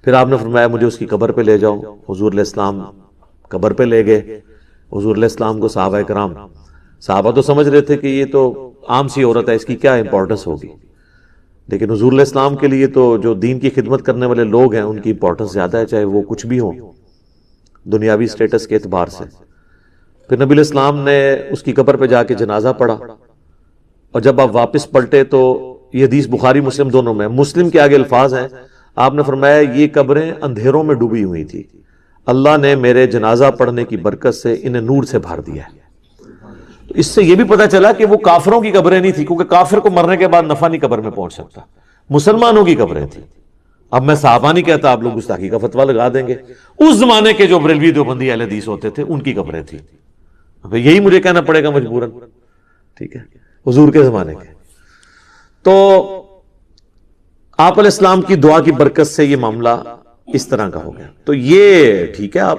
پھر آپ نے فرمایا مجھے اس کی قبر پہ لے جاؤ. حضور علیہ السلام قبر پہ لے گئے. حضور علیہ السلام کو صحابہ کرام، صحابہ تو سمجھ رہے تھے کہ یہ تو عام سی عورت ہے، اس کی کیا امپورٹنس ہوگی، لیکن حضور علیہ السلام کے لیے تو جو دین کی خدمت کرنے والے لوگ ہیں ان کی امپورٹنس زیادہ ہے، چاہے وہ کچھ بھی ہوں دنیاوی سٹیٹس کے اعتبار سے. پھر نبی علیہ السلام نے اس کی قبر پہ جا کے جنازہ پڑھا، اور جب آپ واپس پلٹے تو یہ حدیث بخاری مسلم دونوں میں. مسلم کے آگے الفاظ ہیں، آپ نے فرمایا یہ قبریں اندھیروں میں ڈوبی ہوئی تھی، اللہ نے میرے جنازہ پڑھنے کی برکت سے انہیں نور سے بھر دیا ہے. تو اس سے یہ بھی پتا چلا کہ وہ کافروں کی قبریں نہیں تھی، کیونکہ کافر کو مرنے کے بعد نفع نہیں قبر میں پہنچ سکتا. مسلمانوں کی قبریں تھیں. اب میں صحابہ نہیں کہتا، آپ لوگ گستاخی کا فتویٰ لگا دیں گے. اس زمانے کے جو بریلوی دیوبندی اہل حدیث ہوتے تھے ان کی قبریں تھیں. یہی مجھے کہنا پڑے گا مجبوراً، ٹھیک ہے، حضور کے زمانے کے. تو آپ علیہ السلام کی دعا کی برکت سے یہ معاملہ اس طرح کا ہو گیا. تو یہ ٹھیک ہے، آپ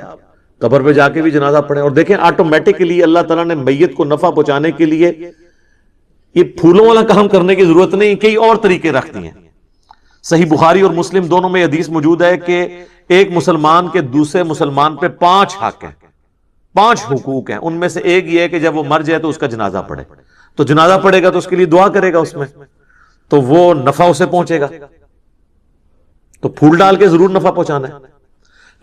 قبر پہ جا کے بھی جنازہ پڑھیں. اور دیکھیں آٹومیٹکلی اللہ تعالیٰ نے میت کو نفع پہنچانے کے لیے یہ پھولوں والا کام کرنے کی ضرورت نہیں، کئی اور طریقے رکھ دیے ہیں. صحیح بخاری اور مسلم دونوں میں حدیث موجود ہے کہ ایک مسلمان کے دوسرے مسلمان پہ 5 حق ہیں، 5 حقوق ہیں. ان میں سے ایک یہ ہے کہ جب وہ مر جائے تو اس کا جنازہ پڑھے. تو جنازہ پڑھے گا تو اس کے لیے دعا کرے گا، اس میں تو وہ نفع اسے پہنچے گا. تو پھول ڈال کے ضرور نفع پہنچانا ہے.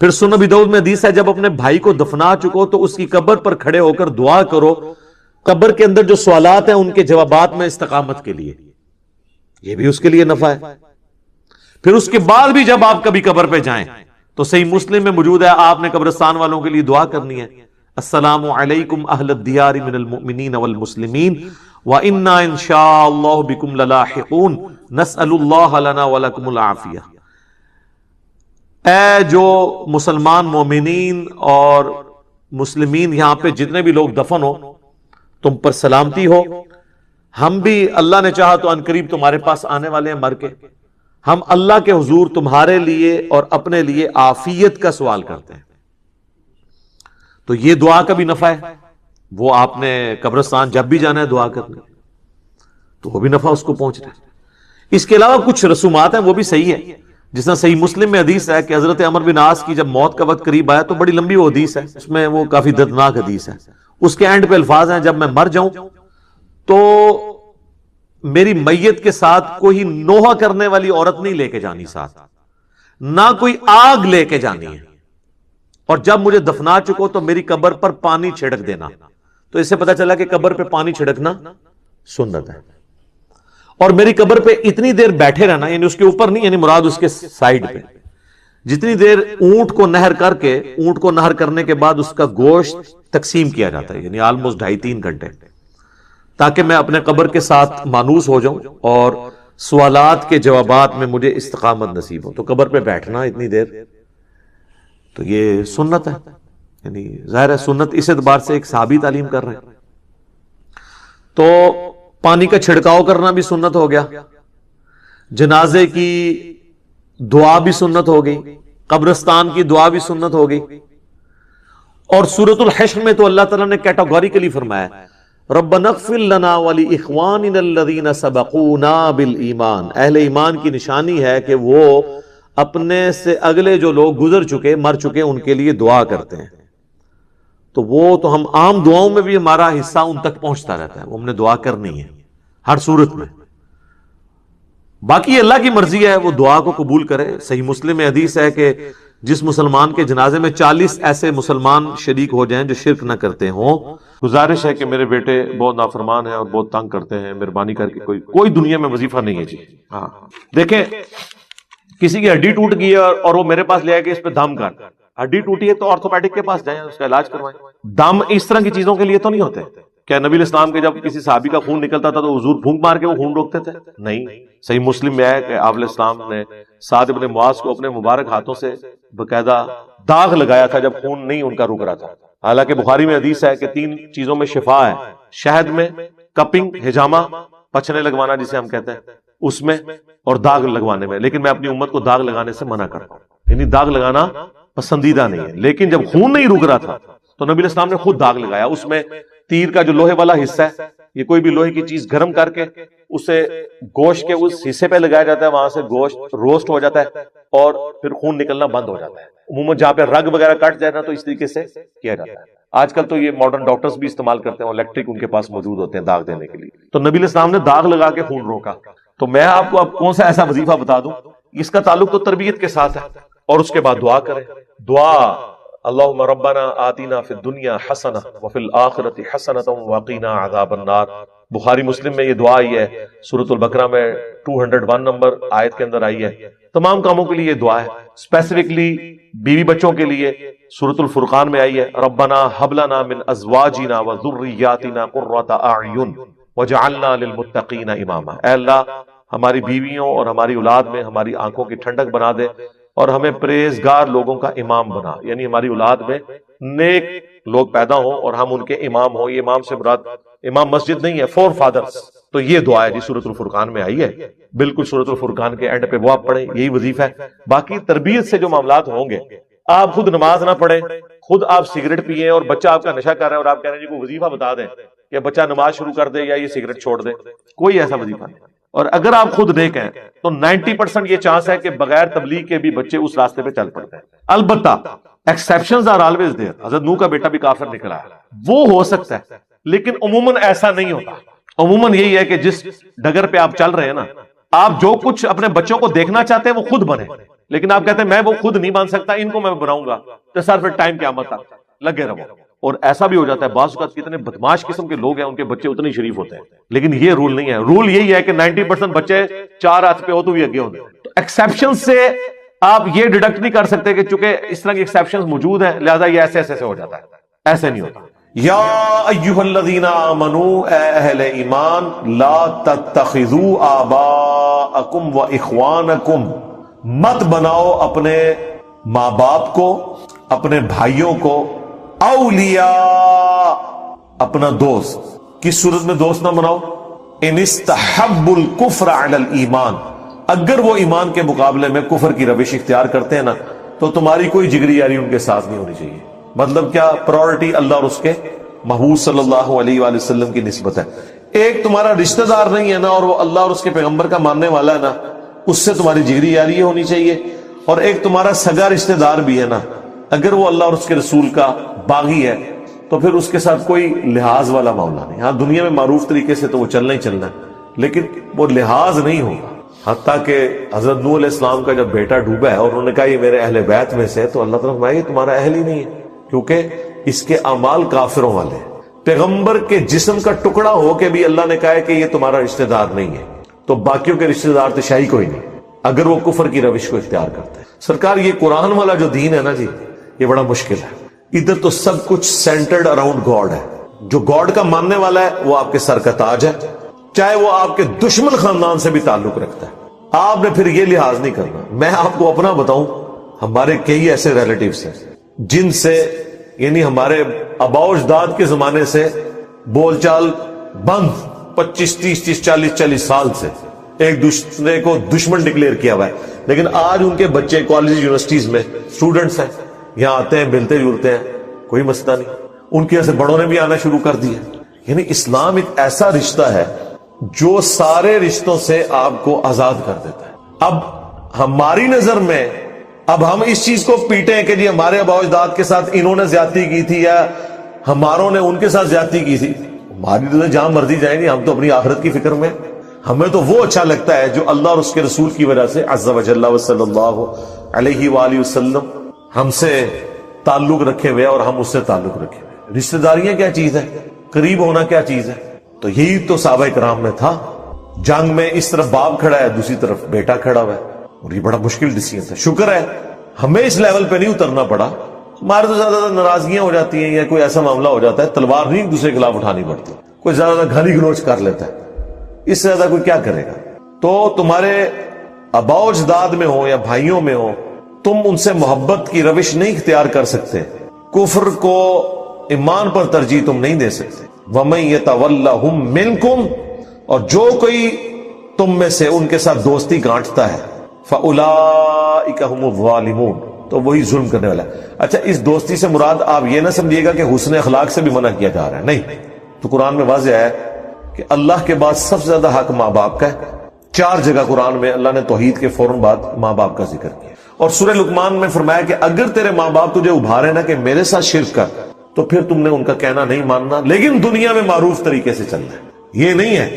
پھر سنن ابی داؤد میں حدیث ہے جب اپنے بھائی کو دفنا چکو تو اس کی قبر پر کھڑے ہو کر دعا کرو، قبر کے اندر جو سوالات ہیں ان کے جوابات میں استقامت کے لیے، یہ بھی اس کے لیے نفع ہے. پھر اس کے بعد بھی جب آپ کبھی قبر پہ جائیں تو صحیح مسلم میں موجود ہے آپ نے قبرستان والوں کے لیے دعا کرنی ہے، السلام علیکم اہل الدیار من المؤمنین والمسلمین وَإِنَّا إِن شَاءَ اللَّهُ بِكُمْ لَلَاحِقُونَ نَسْأَلُ اللَّهَ لَنَا وَلَكُمُ الْعَافِيَةَ. اے جو مسلمان مومنین اور مسلمین یہاں پہ جتنے بھی لوگ دفن ہو تم پر سلامتی ہو، ہم بھی اللہ نے چاہا تو عنقریب تمہارے پاس آنے والے ہیں مر کے. ہم اللہ کے حضور تمہارے لیے اور اپنے لیے عافیت کا سوال کرتے ہیں. تو یہ دعا کا بھی نفع ہے. وہ آپ نے قبرستان جب بھی جانا ہے دعا کرنے تو وہ بھی نفع اس کو پہنچ رہا ہے. اس کے علاوہ کچھ رسومات ہیں وہ بھی صحیح ہے، جس طرح صحیح مسلم میں حدیث ہے کہ حضرت عمر بن عاص کی جب موت کا وقت قریب آیا تو بڑی لمبی وہ حدیث ہے، اس میں وہ کافی دردناک حدیث ہے. اس کے اینڈ پہ الفاظ ہیں جب میں مر جاؤں تو میری میت کے ساتھ کوئی نوحہ کرنے والی عورت نہیں لے کے جانی، ساتھ نہ کوئی آگ لے کے جانی ہے، اور جب مجھے دفنا چکو تو میری قبر پر پانی چھڑک دینا. تو اس سے پتا چلا کہ قبر پہ پانی چھڑکنا سنت ہے. اور میری قبر پہ اتنی دیر بیٹھے رہنا، یعنی اس کے اوپر نہیں، یعنی مراد اس کے سائیڈ پہ جتنی دیر اونٹ کو نہر کر کے، اونٹ کو نہر کرنے کے بعد اس کا گوشت تقسیم کیا جاتا ہے، یعنی آلموسٹ 2.5-3 گھنٹے، تاکہ میں اپنے قبر کے ساتھ مانوس ہو جاؤں اور سوالات کے جوابات میں مجھے استقامت نصیب ہو. تو قبر پہ بیٹھنا اتنی دیر تو یہ سنت ہے، یعنی ظاہر ہے سنت اس اعتبار سے ایک صحابی تعلیم کر رہے ہیں. تو پانی کا چھڑکاؤ کرنا بھی سنت ہو گیا، جنازے کی دعا بھی سنت ہو گئی، قبرستان کی دعا بھی سنت ہو گئی. اور سورۃ الحشر میں تو اللہ تعالیٰ نے کیٹاگوریکلی فرمایا ربنا اغفر لنا ولاخواننا الذین سبقونا بالایمان. اہل ایمان کی نشانی ہے کہ وہ اپنے سے اگلے جو لوگ گزر چکے مر چکے ان کے لیے دعا کرتے ہیں. تو وہ تو ہم عام دعاؤں میں بھی ہمارا حصہ ان تک پہنچتا رہتا ہے، وہ ہم نے دعا کرنی ہے ہر صورت میں. باقی اللہ کی مرضی ہے وہ دعا کو قبول کرے. صحیح مسلم میں حدیث ہے کہ جس مسلمان کے جنازے میں 40 ایسے مسلمان شریک ہو جائیں جو شرک نہ کرتے ہوں. گزارش ہے کہ میرے بیٹے بہت نافرمان ہیں اور بہت تنگ کرتے ہیں، مہربانی کر کے کوئی دنیا میں وظیفہ نہیں ہے جی. ہاں دیکھیں کسی کی ہڈی ٹوٹ گئی ہے اور وہ میرے پاس لے آئے کہ اس پہ دم کر. ہڈی ٹوٹی ہے تو آرتھوپیڈک کے پاس جائیں، اس کا علاج کروائیں. دم اس طرح کی چیزوں کے لیے تو نہیں ہوتے. کیا نبی علیہ السلام کے جب کسی صحابی کا خون نکلتا تھا تو حضور پھونک مار کے وہ خون روکتے تھے؟ نہیں. صحیح مسلم میں ہے کہ آپ علیہ السلام نے سعد بن معاذ کو اپنے مبارک ہاتھوں سے باقاعدہ داغ لگایا تھا جب خون نہیں ان کا رک رہا تھا. حالانکہ بخاری میں حدیث ہے کہ 3 چیزوں میں شفا ہے، شہد میں، کپنگ ہجامہ پچھنے لگوانا جسے ہم کہتے ہیں اس میں، اور داغ لگوانے میں. لیکن میں اپنی امت کو داغ لگانے سے منع کرتا ہوں، یعنی داغ لگانا پسندیدہ نہیں ہے. لیکن جب خون نہیں رک رہا تھا تو نبی علیہ السلام نے خود داغ لگایا. اس میں تیر کا جو لوہے والا حصہ ہے، یہ کوئی بھی لوہے کی چیز گرم کر کے اسے گوشت کے اس حصے پہ لگایا جاتا ہے، وہاں سے گوشت روسٹ ہو جاتا ہے اور پھر خون نکلنا بند ہو جاتا ہے. عموماً جہاں پہ رگ وغیرہ کٹ جائے نا تو اس طریقے سے کیا جاتا ہے. آج کل تو یہ ماڈرن ڈاکٹرز بھی استعمال کرتے ہیں، الیکٹرک ان کے پاس موجود ہوتے ہیں داغ دینے کے لیے. تو نبی علیہ السلام نے داغ لگا کے خون روکا. تو میں آپ کو اب کون سا ایسا وظیفہ بتا دوں، اس کا تعلق تو تربیت کے ساتھ ہے. اور اس کے بعد دعا کریں. دعا اللہم ربنا آتنا فی الدنیا حسنہ وفی الآخرۃ حسنۃ وقنا عذاب النار. بخاری مسلم میں یہ دعا آئی ہے، سورۃ البقرہ میں 201 نمبر آیت کے اندر آئی ہے. تمام کاموں کے لیے یہ دعا ہے. اسپیسیفکلی بیوی بچوں کے لیے سورۃ الفرقان میں آئی ہے، ربنا ھب لنا من ازواجنا وذریاتنا قرۃ اعین وجعلنا للمتقین اماما. اے اللہ ہماری بیویوں اور ہماری اولاد میں ہماری آنکھوں کی ٹھنڈک بنا دے اور ہمیں پرہیزگار لوگوں کا امام بنا. یعنی ہماری اولاد میں نیک لوگ پیدا ہوں اور ہم ان کے امام ہوں. یہ امام سے مراد امام مسجد نہیں ہے، فور فادرز. تو یہ دعا ہے جی سورۃ الفرقان میں آئی ہے. بالکل سورۃ الفرقان کے اینڈ پہ وہ آپ پڑھیں، یہی وظیفہ ہے. باقی تربیت سے جو معاملات ہوں گے، آپ خود نماز نہ پڑھیں، خود آپ سگریٹ پیئیں اور بچہ آپ کا نشہ کر رہا ہے اور آپ کہہ رہے ہیں جی کوئی وظیفہ بتا دیں کہ بچہ نماز شروع کر دے یا یہ سگریٹ چھوڑ دے. کوئی ایسا وظیفہ نہیں. اور اگر آپ خود نیک ہیں تو 90% یہ چانس ہے کہ بغیر تبلیغ کے بھی بچے اس راستے پہ چل پڑتے ہیں. البتہ ایکسیپشنز آر آلویز دیئر. حضرت نوح کا بیٹا بھی کافر نکلا ہے، وہ ہو سکتا ہے، لیکن عموماً ایسا نہیں ہوتا. عموماً یہی ہے کہ جس ڈگر پہ آپ چل رہے ہیں نا، آپ جو کچھ اپنے بچوں کو دیکھنا چاہتے ہیں وہ خود بنے. لیکن آپ کہتے ہیں میں وہ خود نہیں بن سکتا، ان کو میں بناؤں گا، تو سر پھر ٹائم قیامت تک لگے رہو. اور ایسا بھی ہو جاتا ہے بعض اوقات کتنے بدماش قسم کے لوگ ہیں ان کے بچے اتنے شریف ہوتے ہیں. لیکن یہ رول نہیں ہے. رول یہی ہے کہ 90% بچے 4 ہاتھ پہ ہو تو بھی آگے ہوتے ہیں. تو ایکسیپشن سے آپ یہ ڈیڈکٹ نہیں کر سکتے کہ چونکہ اس طرح کی ایکسیپشن موجود ہیں لہذا یہ ایسے ایسے ہو جاتا ہے. ایسے نہیں ہوتا. یا ایھا الذین آمنوا، اے اہل ایمان، لا تتخذوا آباءکم و اخوانکم، مت بناؤ اپنے ماں باپ کو، اپنے بھائیوں کو، اولیاء، اپنا دوست. کس صورت میں دوست نہ بناؤ؟ ان استحبوا الکفر علی الایمان، اگر وہ ایمان کے مقابلے میں کفر کی روش اختیار کرتے ہیں نا تو تمہاری کوئی جگری یاری ان کے ساتھ نہیں ہونی چاہیے. مطلب کیا؟ پرائورٹی اللہ اور اس کے محبوب صلی اللہ علیہ وآلہ وسلم کی نسبت ہے. ایک تمہارا رشتہ دار نہیں ہے نا اور وہ اللہ اور اس کے پیغمبر کا ماننے والا ہے نا، اس سے تمہاری جگری یاری ہونی چاہیے. اور ایک تمہارا سگا رشتہ دار بھی ہے نا، اگر وہ اللہ اور اس کے رسول کا باغی ہے تو پھر اس کے ساتھ کوئی لحاظ والا معاملہ نہیں. ہاں دنیا میں معروف طریقے سے تو وہ چلنا ہی چلنا ہے، لیکن وہ لحاظ نہیں ہوگا. حتیٰ کہ حضرت نوح علیہ السلام کا جب بیٹا ڈوبا ہے اور انہوں نے کہا یہ میرے اہل بیت میں سے، تو اللہ تعالیٰ فرمایا یہ تمہارا اہل ہی نہیں ہے، کیونکہ اس کے اعمال کافروں والے ہیں. پیغمبر کے جسم کا ٹکڑا ہو کے بھی اللہ نے کہا ہے کہ یہ تمہارا رشتہ دار نہیں ہے، تو باقیوں کے رشتہ دار تو شاہی کوئی نہیں اگر وہ کفر کی روش کو اختیار کرتے ہیں. سرکار یہ قرآن والا جو دین ہے نا جی، یہ بڑا مشکل ہے. ادھر تو سب کچھ سینٹرڈ اراؤنڈ گاڈ ہے. جو گاڈ کا ماننے والا ہے وہ آپ کے سر کا تاج ہے، چاہے وہ آپ کے دشمن خاندان سے بھی تعلق رکھتا ہے. آپ نے پھر یہ لحاظ نہیں کرنا. میں آپ کو اپنا بتاؤں، ہمارے کئی ایسے ریلیٹیوز ہیں جن سے یعنی ہمارے آباء و اجداد کے زمانے سے بول چال بند، 25 30 40 سال سے ایک دوسرے کو دشمن ڈکلیئر کیا ہوا ہے. لیکن آج ان کے بچے کالج یونیورسٹیز میں اسٹوڈنٹس ہیں، یہاں آتے ہیں، ملتے جلتے ہیں، کوئی مسئلہ نہیں. ان کی وجہ سے بڑوں نے بھی آنا شروع کر دیا. یعنی اسلام ایک ایسا رشتہ ہے جو سارے رشتوں سے آپ کو آزاد کر دیتا ہے. اب ہماری نظر میں اب ہم اس چیز کو پیٹیں کہ جی ہمارے آباء و اجداد کے ساتھ انہوں نے زیادتی کی تھی یا ہماروں نے ان کے ساتھ زیادتی کی تھی. ہماری تو جہاں مرضی جائیں گے، ہم تو اپنی آخرت کی فکر میں. ہمیں تو وہ اچھا لگتا ہے جو اللہ اور اس کے رسول کی وجہ سے عز و جل و صلی اللہ علیہ وآلہ وسلم ہم سے تعلق رکھے ہوئے اور ہم اس سے تعلق رکھے ہوئے. رشتہ داریاں کیا چیز ہے؟ قریب ہونا کیا چیز ہے؟ تو یہی تو صحابہ کرام میں تھا. جنگ میں اس طرف باپ کھڑا ہے، دوسری طرف بیٹا کھڑا ہوا ہے، اور یہ بڑا مشکل ڈیسیژن تھا. شکر ہے ہمیں اس لیول پہ نہیں اترنا پڑا. ہمارے تو زیادہ ناراضگیاں ہو جاتی ہیں یا کوئی ایسا معاملہ ہو جاتا ہے، تلوار نہیں ایک دوسرے کے خلاف اٹھانی پڑتی. کوئی زیادہ گالی گلوچ کر لیتا ہے, اس سے زیادہ کوئی کیا کرے گا. تو تمہارے آباء و اجداد میں ہو یا بھائیوں میں ہو, تم ان سے محبت کی روش نہیں اختیار کر سکتے, کفر کو ایمان پر ترجیح تم نہیں دے سکتے. وَمَن يَتَوَلَّهُم مِّنكُمْ, اور جو کوئی تم میں سے ان کے ساتھ دوستی گانٹتا ہے, فَأُولَٰئِكَ هُمُ الظَّالِمُونَ, تو وہی ظلم کرنے والا ہے. اچھا, اس دوستی سے مراد آپ یہ نہ سمجھیے گا کہ حسن اخلاق سے بھی منع کیا جا رہا ہے, نہیں. تو قرآن میں واضح ہے کہ اللہ کے بعد سب سے زیادہ حق ماں باپ کا ہے. 4 جگہ قرآن میں اللہ نے توحید کے فوراً بعد ماں باپ کا ذکر کیا. اور سورہ لقمان میں فرمایا کہ اگر تیرے ماں باپ تجھے ابھارے نا کہ میرے ساتھ شرک کر, تو پھر تم نے ان کا کہنا نہیں ماننا, لیکن دنیا میں معروف طریقے سے چلنا ہے. یہ نہیں ہے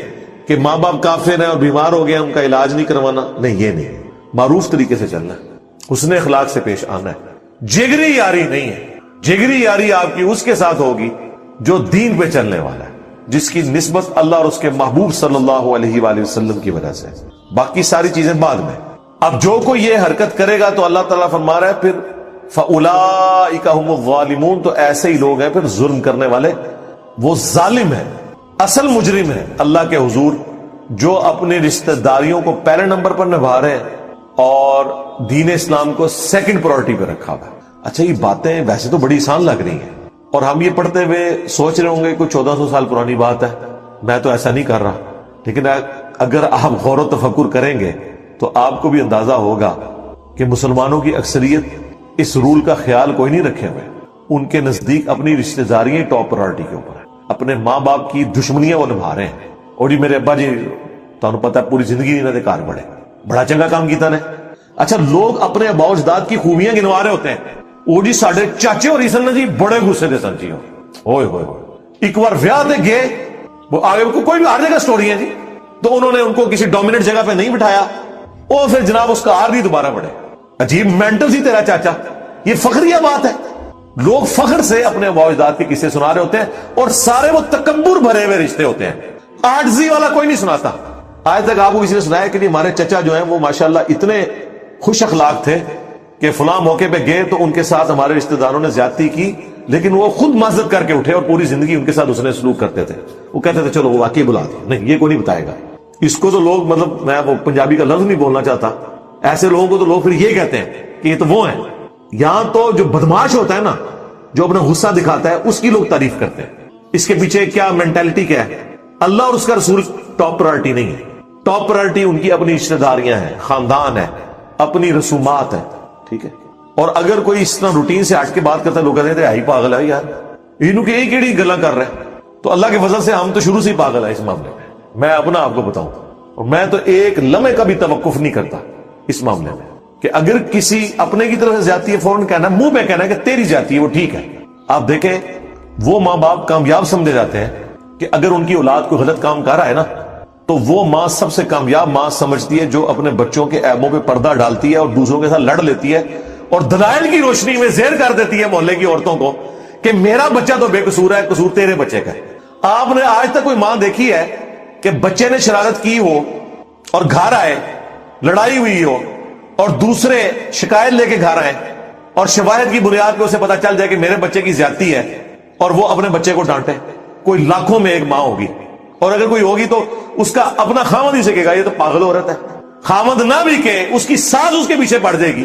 کہ ماں باپ کافر ہیں اور بیمار ہو گئے ان کا علاج نہیں کروانا, نہیں, یہ نہیں. معروف طریقے سے چلنا ہے, حسن اخلاق سے پیش آنا ہے. جگری یاری نہیں ہے. جگری یاری آپ کی اس کے ساتھ ہوگی جو دین پہ چلنے والا ہے, جس کی نسبت اللہ اور اس کے محبوب صلی اللہ علیہ وآلہ وسلم کی وجہ سے. باقی ساری چیزیں بعد میں. اب جو کوئی یہ حرکت کرے گا تو اللہ تعالیٰ فرما رہا ہے پھر فَأُولَٰئِكَ هُمُ الظَّالِمُونَ, تو ایسے ہی لوگ ہیں پھر ظلم کرنے والے. وہ ظالم ہے, اصل مجرم ہے اللہ کے حضور, جو اپنی رشتہ داریوں کو پہلے نمبر پر نبھا رہے ہیں اور دین اسلام کو سیکنڈ پرائورٹی پہ رکھا ہوا. اچھا, یہ باتیں ویسے تو بڑی آسان لگ رہی ہیں اور ہم یہ پڑھتے ہوئے سوچ رہے ہوں گے کوئی 1400 سال پرانی بات ہے, میں تو ایسا نہیں کر رہا. لیکن اگر آپ غور و تفکر کریں گے تو آپ کو بھی اندازہ ہوگا کہ مسلمانوں کی اکثریت اس رول کا خیال کوئی نہیں رکھے ہوئے. ان کے نزدیک اپنی رشتہ داریاں ٹاپ پرائورٹی کے اوپر ہے, اپنے ماں باپ کی دشمنیاں وہ نبھا رہے ہیں. اور جی میرے ابا جی تمہیں پتا ہے پوری زندگی انہوں نے کار بڑھے, بڑا چنگا کام کیتا نے. اچھا, لوگ اپنے آباء و اجداد کی خوبیاں گنوا رہے ہوتے ہیں. وہ جی ساڈے چاچے اور سن جی بڑے غصے دے سن جی, ہوئے ہوئے ایک بار ویاہ دے گئے, وہ آگے کوئی بھی ہر جگہ سٹوری ہے جی, تو انہوں نے ان کو کسی ڈومیننٹ جگہ پہ نہیں بٹھایا, وہ پھر جناب اس کا آر بھی دوبارہ بڑھے. عجیب مینٹل سی تیرا چاچا, یہ فخریہ بات ہے. لوگ فخر سے اپنے آباء و اجداد کے قصے سنا رہے ہوتے ہیں اور سارے وہ تکبر بھرے ہوئے رشتے ہوتے ہیں. عاجزی والا کوئی نہیں سناتا. آج تک آپ کو کسی نے سنایا کہ ہمارے چچا جو ہیں وہ ماشاءاللہ اتنے خوش اخلاق تھے کہ فلاں موقع پہ گئے تو ان کے ساتھ ہمارے رشتہ داروں نے زیادتی کی, لیکن وہ خود معذرت کر کے اٹھے اور پوری زندگی ان کے ساتھ اس نے سلوک کرتے تھے. وہ کہتے تھے چلو وہ واقعی بلا دیں. نہیں, یہ کوئی نہیں بتائے گا. اس کو تو لوگ, مطلب میں وہ پنجابی کا لفظ نہیں بولنا چاہتا, ایسے لوگوں کو تو لوگ پھر یہ کہتے ہیں کہ یہ تو وہ ہیں. یہاں تو جو بدماش ہوتا ہے نا, جو اپنا غصہ دکھاتا ہے, اس کی لوگ تعریف کرتے ہیں. اس کے پیچھے کیا مینٹلٹی کیا ہے؟ اللہ اور اس کا رسول ٹاپ پرائورٹی نہیں ہے. ٹاپ پرائورٹی ان کی اپنی رشتہ داریاں ہیں, خاندان ہے, اپنی رسومات ہے. ٹھیک ہے. اور اگر کوئی اس طرح روٹین سے ہٹ کے بات کرتا ہے, لوگ کہتے ہیں ہی پاگل ہے یار, انہوں کے ایک ایڑی گلاں کر رہے ہیں. تو اللہ کی فضل سے ہم تو شروع سے ہی پاگل ہے اس معاملے میں. میں اپنا آپ کو بتاؤں, اور میں تو ایک لمحے کا بھی توقف نہیں کرتا اس معاملے میں کہ اگر کسی اپنے کی طرف سے زیادتی ہے فوراً کہنا, منہ پہ کہنا کہ تیری جاتی ہے وہ ٹھیک ہے. آپ دیکھیں وہ ماں باپ کامیاب سمجھے جاتے ہیں کہ اگر ان کی اولاد کوئی غلط کام کر رہا ہے نا, تو وہ ماں سب سے کامیاب ماں سمجھتی ہے جو اپنے بچوں کے عیبوں پہ پردہ ڈالتی ہے اور دوسروں کے ساتھ لڑ لیتی ہے اور دلائل کی روشنی میں زہر کر دیتی ہے محلے کی عورتوں کو کہ میرا بچہ تو بے قصور ہے, قصور تیرے بچے کا ہے. آپ نے آج تک کوئی ماں دیکھی ہے کہ بچے نے شرارت کی ہو اور گھر آئے, لڑائی ہوئی ہو اور دوسرے شکایت لے کے گھر آئے اور شواہد کی بنیاد پہ اسے پتا چل جائے کہ میرے بچے کی زیادتی ہے اور وہ اپنے بچے کو ڈانٹے؟ کوئی لاکھوں میں ایک ماں ہوگی, اور اگر کوئی ہوگی تو اس کا اپنا خامد ہی سے کہے گا یہ تو پاگل عورت ہے. خامد نہ بھی کہ اس کی ساز اس کے پیچھے پڑ جائے گی,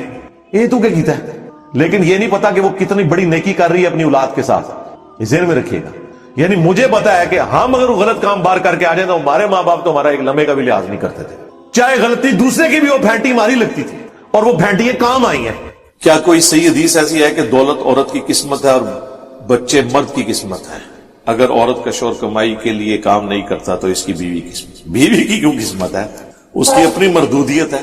یہ تو کیا کیتا ہے. لیکن یہ نہیں پتا کہ وہ کتنی بڑی نیکی کر رہی ہے اپنی اولاد کے ساتھ. یہ ذہن میں رکھیے گا. یعنی مجھے پتا ہے کہ ہم اگر وہ غلط کام بار کر کے آ جائیں تو ہمارے ماں باپ تو ہمارا ایک لمحے کا بھی لحاظ نہیں کرتے تھے, چاہے غلطی دوسرے کی بھی وہ پھینٹی ہماری لگتی تھی, اور وہ پھینٹیاں کام آئی ہیں. کیا کوئی صحیح حدیث ایسی ہے کہ دولت عورت کی قسمت ہے اور بچے مرد کی قسمت ہے؟ اگر عورت کا شوہر کمائی کے لیے کام نہیں کرتا تو اس کی بیوی قسمت, بیوی کی کیوں قسمت ہے؟ اس کی اپنی مردودیت ہے.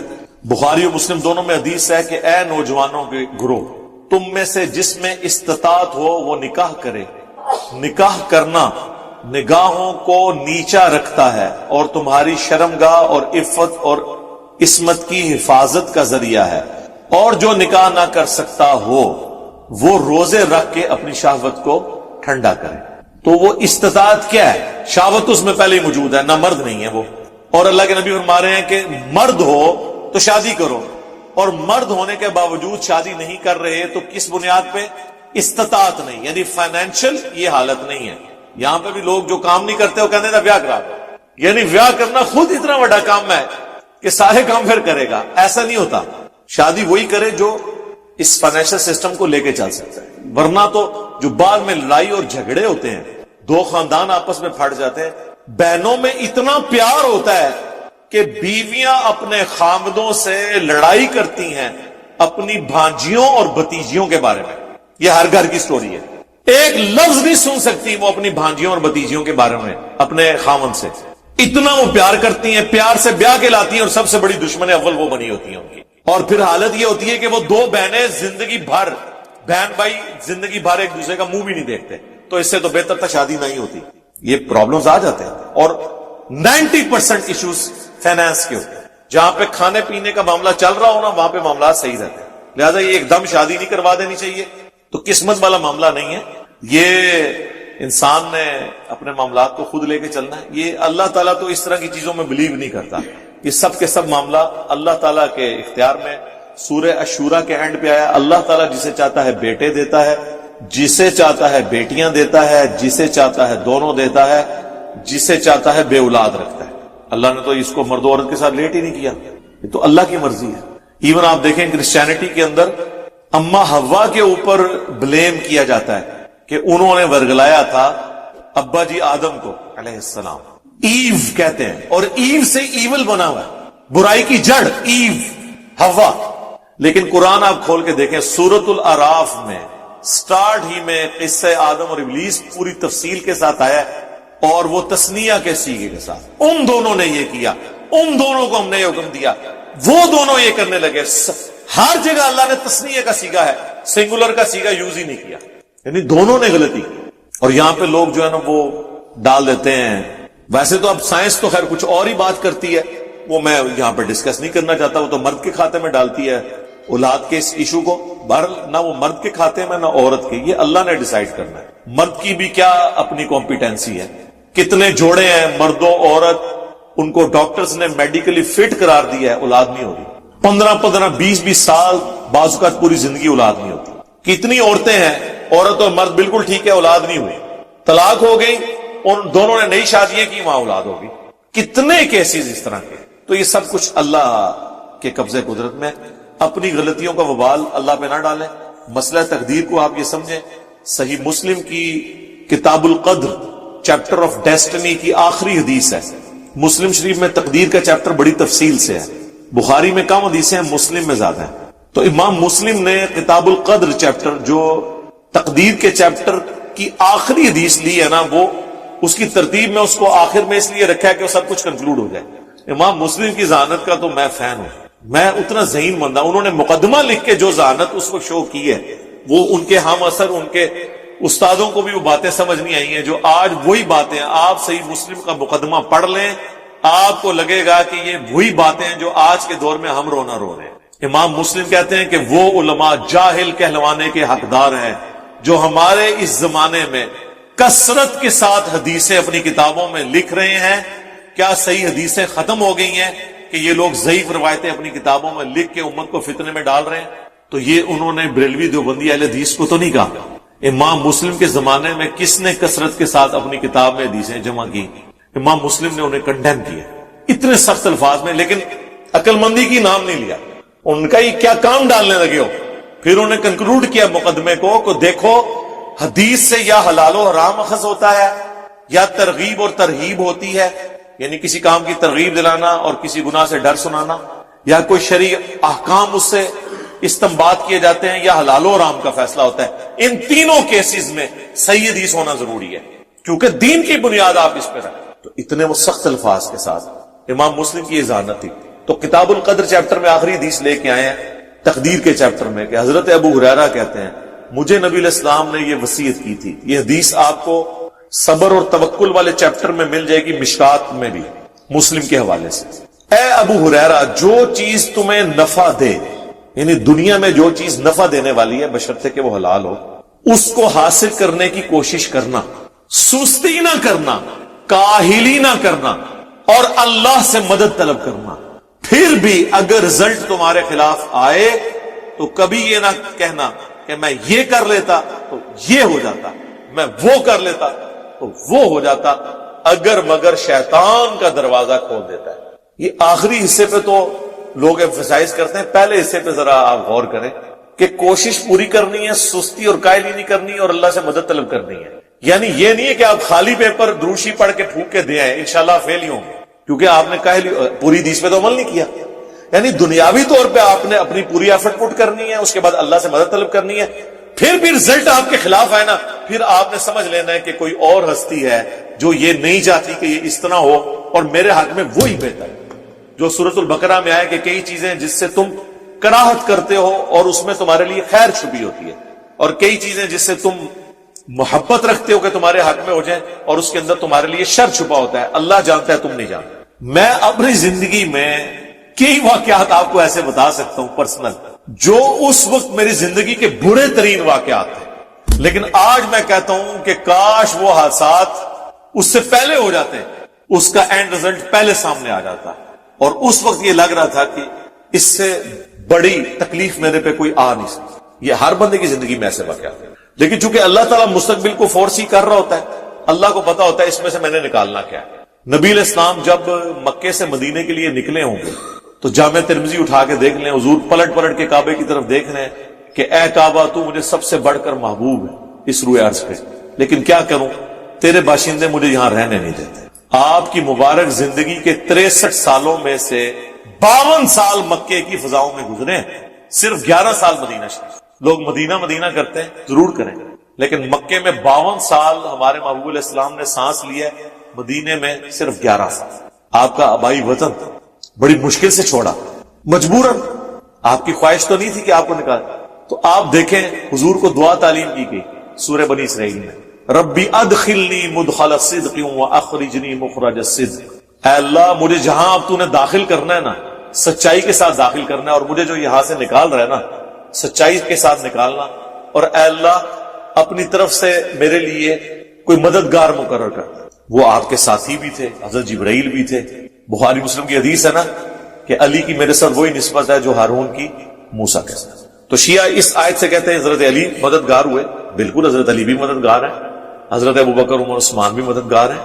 بخاری و مسلم دونوں میں حدیث ہے کہ اے نوجوانوں کے گروہ, تم میں سے جس میں استطاعت ہو وہ نکاح کرے. نکاح کرنا نگاہوں کو نیچا رکھتا ہے اور تمہاری شرمگاہ اور عفت اور عصمت کی حفاظت کا ذریعہ ہے. اور جو نکاح نہ کر سکتا ہو وہ روزے رکھ کے اپنی شہوت کو ٹھنڈا کرے. تو وہ استطاعت کیا ہے؟ شہوت اس میں پہلے ہی موجود ہے, نہ مرد نہیں ہے وہ. اور اللہ کے نبی فرما رہے ہیں کہ مرد ہو تو شادی کرو, اور مرد ہونے کے باوجود شادی نہیں کر رہے تو کس بنیاد پہ؟ استطاعت نہیں, یعنی فائنینشل یہ حالت نہیں ہے. یہاں پہ بھی لوگ جو کام نہیں کرتے وہ کہتے ہیں نا ویاہ کرا دو، یعنی ویاہ کرنا خود اتنا بڑا کام ہے کہ سارے کام پھر کرے گا. ایسا نہیں ہوتا. شادی وہی کرے جو اس فائنینشل سسٹم کو لے کے چل سکتا ہے. ورنہ تو جو بعد میں لڑائی اور جھگڑے ہوتے ہیں، دو خاندان آپس میں پھٹ جاتے ہیں، بہنوں میں اتنا پیار ہوتا ہے کہ بیویاں اپنے خامدوں سے لڑائی کرتی ہیں اپنی بھانجیوں اور بھتیجیوں کے بارے میں. یہ ہر گھر کی سٹوری ہے. ایک لفظ نہیں سن سکتی وہ اپنی بھانجیوں اور بھتیجیوں کے بارے میں اپنے خامن سے. اتنا وہ پیار کرتی ہیں، پیار سے بیاہ کے لاتی ہیں، اور سب سے بڑی دشمن اول وہ بنی ہوتی ہیں ان کی. اور پھر حالت یہ ہوتی ہے کہ وہ دو بہنیں زندگی بھر، بہن بھائی زندگی بھر ایک دوسرے کا منہ بھی نہیں دیکھتے. تو اس سے تو بہتر تھا شادی نہیں ہوتی. یہ پرابلمز آ جاتے ہیں. اور 90% ایشوز فائنانس کے ہوتے ہیں. جہاں پہ کھانے پینے کا معاملہ چل رہا ہو نا، وہاں پہ معاملات صحیح رہتے ہیں. لہٰذا یہ ایک دم شادی نہیں کروا دینی چاہیے. تو قسمت والا معاملہ نہیں ہے یہ، انسان نے اپنے معاملات کو خود لے کے چلنا ہے. یہ اللہ تعالیٰ تو اس طرح کی چیزوں میں بلیو نہیں کرتا. یہ سب کے سب معاملہ اللہ تعالیٰ کے اختیار میں. سورہ الشورى کے اینڈ پہ آیا، اللہ تعالیٰ جسے چاہتا ہے بیٹے دیتا ہے، جسے چاہتا ہے بیٹیاں دیتا ہے، جسے چاہتا ہے دونوں دیتا ہے، جسے چاہتا ہے بے اولاد رکھتا ہے. اللہ نے تو اس کو مرد و عورت کے ساتھ لیٹ ہی نہیں کیا. یہ تو اللہ کی مرضی ہے. ایون آپ دیکھیں کرسچینٹی کے اندر اما حوا کے اوپر بلیم کیا جاتا ہے کہ انہوں نے ورگلایا تھا ابا جی آدم کو علیہ السلام. ایو کہتے ہیں، اور ایو سے ایول بنا ہوا ہے، برائی کی جڑ ایو، حوا. لیکن قرآن آپ کھول کے دیکھیں سورۃ الاعراف میں سٹارٹ ہی میں قصہ آدم اور ابلیس پوری تفصیل کے ساتھ آیا ہے، اور وہ تسنیہ کے سیغے کے ساتھ. ان دونوں نے یہ کیا، ان دونوں کو ہم نے یہ حکم دیا، وہ دونوں یہ کرنے لگے. ہر جگہ اللہ نے تسنیہ کا سیغہ ہے، سنگولر کا سیغہ یوز ہی نہیں کیا. یعنی دونوں نے غلطی کی. اور یہاں پہ لوگ جو ہے نا وہ ڈال دیتے ہیں. ویسے تو اب سائنس تو خیر کچھ اور ہی بات کرتی ہے، وہ میں یہاں پہ ڈسکس نہیں کرنا چاہتا. وہ تو مرد کے کھاتے میں ڈالتی ہے اولاد کے اس ایشو کو. بہرحال نہ وہ مرد کے کھاتے میں نہ عورت کے، یہ اللہ نے ڈیسائیڈ کرنا ہے. مرد کی بھی کیا اپنی کمپیٹنسی ہے. کتنے جوڑے ہیں مرد و عورت، ان کو ڈاکٹرز نے میڈیکلی فٹ قرار دیا ہے، اولاد نہیں ہو رہی. 15 20 سال، بعض اوقات پوری زندگی اولاد نہیں ہوتی. کتنی عورتیں ہیں، عورت اور مرد بالکل ٹھیک ہے، اولاد نہیں ہوئی، طلاق ہو گئی، ان دونوں نے نئی شادیاں کی، وہاں اولاد ہوگی. کتنے کیسز اس طرح کے. تو یہ سب کچھ اللہ کے قبضے قدرت میں. اپنی غلطیوں کا وبال اللہ پہ نہ ڈالیں. مسئلہ تقدیر کو آپ یہ سمجھیں. صحیح مسلم کی کتاب القدر چیپٹر آف ڈیسٹنی کی آخری حدیث ہے. مسلم شریف میں تقدیر کا چیپٹر بڑی تفصیل سے ہے. بخاری میں کم حدیثیں ہیں، مسلم میں زیادہ ہیں. تو امام مسلم نے کتاب القدر چیپٹر، جو تقدیر کے چیپٹر کی آخری حدیث لی ہے نا، وہ اس کی ترتیب میں اس کو آخر میں اس لیے رکھا ہے کہ وہ سب کچھ کنکلوڈ ہو جائے. امام مسلم کی ذہانت کا تو میں فین ہوں. میں اتنا ذہین بندہ. انہوں نے مقدمہ لکھ کے جو ذہانت اس وقت شو کی ہے، وہ ان کے ہم اثر، ان کے استادوں کو بھی وہ باتیں سمجھ نہیں آئی ہیں جو آج وہی باتیں. آپ صحیح مسلم کا مقدمہ پڑھ لیں، آپ کو لگے گا کہ یہ وہی باتیں ہیں جو آج کے دور میں ہم رونا رو رہے ہیں. امام مسلم کہتے ہیں کہ وہ علماء جاہل کہلوانے کے حقدار ہیں جو ہمارے اس زمانے میں کثرت کے ساتھ حدیثیں اپنی کتابوں میں لکھ رہے ہیں. کیا صحیح حدیثیں ختم ہو گئی ہیں کہ یہ لوگ ضعیف روایتیں اپنی کتابوں میں لکھ کے امت کو فتنے میں ڈال رہے ہیں؟ تو یہ انہوں نے بریلوی دیوبندی اہل حدیث کو تو نہیں کہا. امام مسلم کے زمانے میں کس نے کثرت کے ساتھ اپنی کتاب میں حدیثیں جمع کی؟ امام مسلم نے انہیں کنڈیم کیا اتنے سخت الفاظ میں. لیکن عقل مندی کی نام نہیں لیا. ان کا یہ کیا کام ڈالنے لگے ہو. پھر انہوں نے کنکلوڈ کیا مقدمے کو دیکھو حدیث سے یا حلال و حرام اخذ ہوتا ہے یا ترغیب اور ترہیب ہوتی ہے، یعنی کسی کام کی ترغیب دلانا اور کسی گناہ سے ڈر سنانا، یا کوئی شرعی احکام اس سے استنباط کیے جاتے ہیں، یا حلال و حرام کا فیصلہ ہوتا ہے. ان تینوں کیسز میں صحیح حدیث ہونا ضروری ہے کیونکہ دین کی بنیاد آپ اس پہ رکھیں. تو اتنے وہ سخت الفاظ کے ساتھ امام مسلم کی یہ ذہانت تھی. تو کتاب القدر چیپٹر میں آخری حدیث لے کے آئے ہیں تقدیر کے چیپٹر میں کہ حضرت ابو ہریرہ کہتے ہیں مجھے نبی علیہ السلام نے یہ وصیت کی تھی. یہ حدیث آپ کو صبر اور توکل والے چیپٹر میں مل جائے گی، مشکات میں بھی مسلم کے حوالے سے. اے ابو ہریرہ، جو چیز تمہیں نفع دے، یعنی دنیا میں جو چیز نفع دینے والی ہے بشرطے کہ وہ حلال ہو، اس کو حاصل کرنے کی کوشش کرنا، سستی نہ کرنا، کاہلی نہ کرنا، اور اللہ سے مدد طلب کرنا. پھر بھی اگر رزلٹ تمہارے خلاف آئے تو کبھی یہ نہ کہنا کہ میں یہ کر لیتا تو یہ ہو جاتا، میں وہ کر لیتا تو وہ ہو جاتا اگر مگر شیطان کا دروازہ کھول دیتا ہے. یہ آخری حصے پہ تو لوگ ایمفسائز کرتے ہیں، پہلے حصے پہ ذرا آپ غور کریں کہ کوشش پوری کرنی ہے، سستی اور کائلی نہیں کرنی اور اللہ سے مدد طلب کرنی ہے. یعنی یہ نہیں ہے کہ آپ خالی پیپر دروشی پڑھ کے پھونک کے دے آئیں انشاءاللہ فیل ہی ہوں گے، کیونکہ آپ نے پوری حدیث پہ تو عمل نہیں کیا. یعنی دنیاوی طور پہ آپ نے اپنی پوری ایفرٹ پٹ کرنی ہے، اس کے بعد اللہ سے مدد طلب کرنی ہے. پھر بھی رزلٹ آپ کے خلاف ہے نا، پھر آپ نے سمجھ لینا ہے کہ کوئی اور ہستی ہے جو یہ نہیں چاہتی کہ یہ اس طرح ہو، اور میرے حق میں وہی بہتر ہے. جو سورۃ البقرہ میں آئے کہ کئی چیزیں جس سے تم کراہت کرتے ہو اور اس میں تمہارے لیے خیر چھپی ہوتی ہے، اور کئی چیزیں جس سے تم محبت رکھتے ہو کہ تمہارے حق میں ہو جائیں اور اس کے اندر تمہارے لیے شر چھپا ہوتا ہے. اللہ جانتا ہے، تم نہیں جانتے. میں اپنی زندگی میں کئی واقعات آپ کو ایسے بتا سکتا ہوں پرسنل، جو اس وقت میری زندگی کے برے ترین واقعات تھے، لیکن آج میں کہتا ہوں کہ کاش وہ حادثات اس سے پہلے ہو جاتے، اس کا اینڈ رزلٹ پہلے سامنے آ جاتا. اور اس وقت یہ لگ رہا تھا کہ اس سے بڑی تکلیف میرے پہ کوئی آ نہیں سکتی. یہ ہر بندے کی زندگی میں ایسے واقعات ہیں، لیکن چونکہ اللہ تعالیٰ مستقبل کو فورسی کر رہا ہوتا ہے، اللہ کو پتا ہوتا ہے اس میں سے میں نے نکالنا کیا ہے. نبی علیہ السلام جب مکے سے مدینے کے لیے نکلے ہوں گے تو جامع ترمذی اٹھا کے دیکھ لیں، حضور پلٹ پلٹ کے کعبے کی طرف دیکھ رہے ہیں کہ اے کعبہ تو مجھے سب سے بڑھ کر محبوب ہے اس روئے عرض پہ، لیکن کیا کروں تیرے باشندے مجھے یہاں رہنے نہیں دیتے. آپ کی مبارک زندگی کے 63 سالوں میں سے 52 سال مکے کی فضاؤں میں گزرے ہیں، صرف 11 سال مدینہ شریف. لوگ مدینہ مدینہ کرتے ہیں، ضرور کریں، لیکن مکے میں 52 سال ہمارے محبوب علیہ السلام نے سانس لیا، مدینے میں صرف 11 سال. آپ کا آبائی وطن بڑی مشکل سے چھوڑا، مجبوراً، آپ کی خواہش تو نہیں تھی کہ آپ کو نکال. تو آپ دیکھیں حضور کو دعا تعلیم کی گئی سورہ بنی اسرائیل میں، ربی ادخلنی مدخل صدق واخرجنی مخرج الصدق. اے اللہ مجھے جہاں اب تو نے داخل کرنا ہے نا، سچائی کے ساتھ داخل کرنا ہے، اور مجھے جو یہاں سے نکال رہا ہے نا، سچائی کے ساتھ نکالنا. اور اے اللہ اپنی طرف سے میرے لیے کوئی مددگار مقرر کر. وہ آپ کے ساتھی بھی تھے، حضرت جبرائیل بھی تھے. بخاری مسلم کی حدیث ہے نا کہ علی کی میرے ساتھ وہی نسبت ہے جو ہارون کی موسیٰ کے ساتھ. تو شیعہ اس آیت سے کہتے ہیں حضرت علی مددگار ہوئے. بالکل حضرت علی بھی مددگار ہیں، حضرت ابوبکر عمر عثمان بھی مددگار ہیں.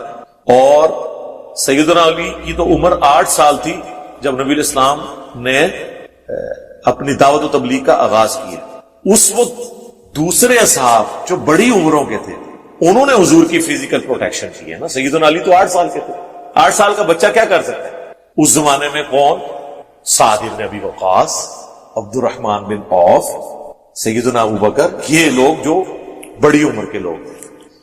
اور سیدنا علی کی تو عمر 8 سال تھی جب نبی علیہ السلام نے اپنی دعوت و تبلیغ کا آغاز کیا. اس وقت دوسرے اصحاب جو بڑی عمروں کے تھے انہوں نے حضور کی فزیکل پروٹیکشن کی ہے نا. سیدنا علی تو 8 سال کے تھے. 8 سال کا بچہ کیا کر سکتا ہے؟ اس زمانے میں کون؟ سعد بن ابی وقاص، عبد الرحمن بن عوف، سیدنا ابوبکر، یہ لوگ جو بڑی عمر کے لوگ تھے.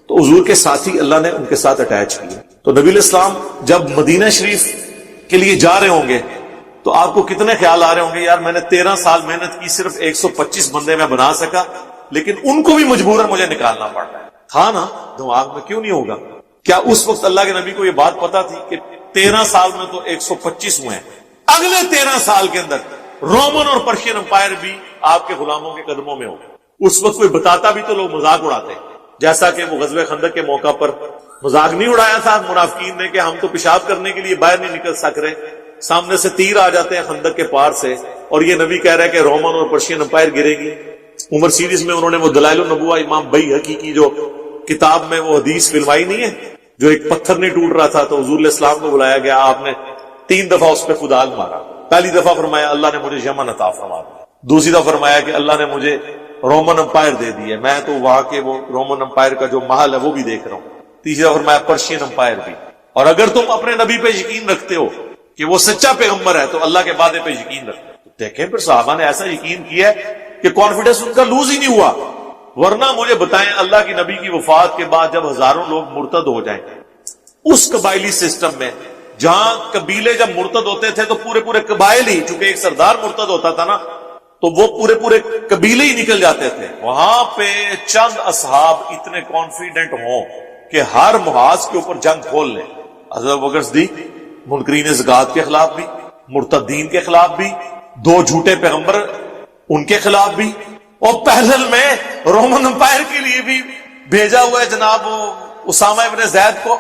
تو حضور کے ساتھی اللہ نے ان کے ساتھ اٹیچ کیے. تو نبی علیہ السلام جب مدینہ شریف کے لیے جا رہے ہوں گے تو آپ کو کتنے خیال آ رہے ہوں گے، یار میں نے 13 سال محنت کی، صرف 125 بندے میں بنا سکا، لیکن ان کو بھی مجبوراً مجھے نکالنا پڑ رہا ہے. تھا نا دماغ میں، کیوں نہیں ہوگا؟ کیا اس وقت اللہ کے نبی کو یہ بات پتا تھی کہ 13 سال میں تو 125 ہوئے ہیں، اگلے 13 سال کے اندر رومن اور پرشین امپائر بھی آپ کے غلاموں کے قدموں میں ہو؟ اس وقت کوئی بتاتا بھی تو لوگ مذاق اڑاتے، جیسا کہ وہ غزوہ خندق کے موقع پر مذاق نہیں اڑایا تھا منافقین نے کہ ہم تو پیشاب کرنے کے لیے باہر نہیں نکل سک رہے، سامنے سے تیر آ جاتے ہیں خندق کے پار سے، اور یہ نبی کہہ رہا ہے کہ رومن اور پرشین امپائر گرے گی. عمر سیریز میں انہوں نے وہ دلائل النبوہ امام بیہقی کی جو کتاب میں وہ حدیث فلمائی نہیں ہے، جو ایک پتھر نہیں ٹوٹ رہا تھا تو حضور علیہ السلام کو بلایا گیا، آپ نے 3 دفعہ اس پہ کدال مارا. پہلی دفعہ فرمایا اللہ نے مجھے یمن عطا فرما دیا، دوسری دفعہ فرمایا کہ اللہ نے مجھے رومن امپائر دے دی ہے، میں تو وہاں کے وہ رومن امپائر کا جو محل ہے وہ بھی دیکھ رہا ہوں. تیسری دفعہ فرمایا پرشین امپائر بھی. اور اگر تم اپنے نبی پہ یقین رکھتے ہو کہ وہ سچا پیغمبر ہے تو اللہ کے وعدے پہ یقین رکھتے. دیکھیں پھر صحابہ نے ایسا یقین کیا ہے کہ کانفیڈنس ان کا لوز ہی نہیں ہوا. ورنہ مجھے بتائیں اللہ کی نبی کی وفات کے بعد جب ہزاروں لوگ مرتد ہو جائیں، اس قبائلی سسٹم میں جہاں قبیلے جب مرتد ہوتے تھے تو پورے قبائل ہی، چونکہ ایک سردار مرتد ہوتا تھا نا تو وہ پورے قبیلے ہی نکل جاتے تھے. وہاں پہ چند اصحاب اتنے کانفیڈنٹ ہوں کہ ہر محاذ کے اوپر جنگ کھول لیں. حضرت ابوبکر صدیق منکرین زکات کے خلاف بھی، مرتدین کے خلاف بھی، 2 جھوٹے پیغمبر ان کے خلاف بھی، اور پہلل میں رومن امپائر کے لیے بھی بھیجا ہوا ہے جناب اسامہ ابن زید کو.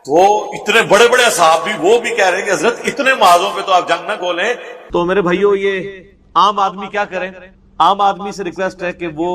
وہ اتنے بڑے اصحاب بھی، وہ بھی کہہ رہے ہیں کہ حضرت اتنے محاذوں پہ تو آپ جنگ نہ کھولیں. تو میرے بھائیو، یہ عام آدمی کیا کریں؟ عام آدمی سے ریکویسٹ ہے کہ وہ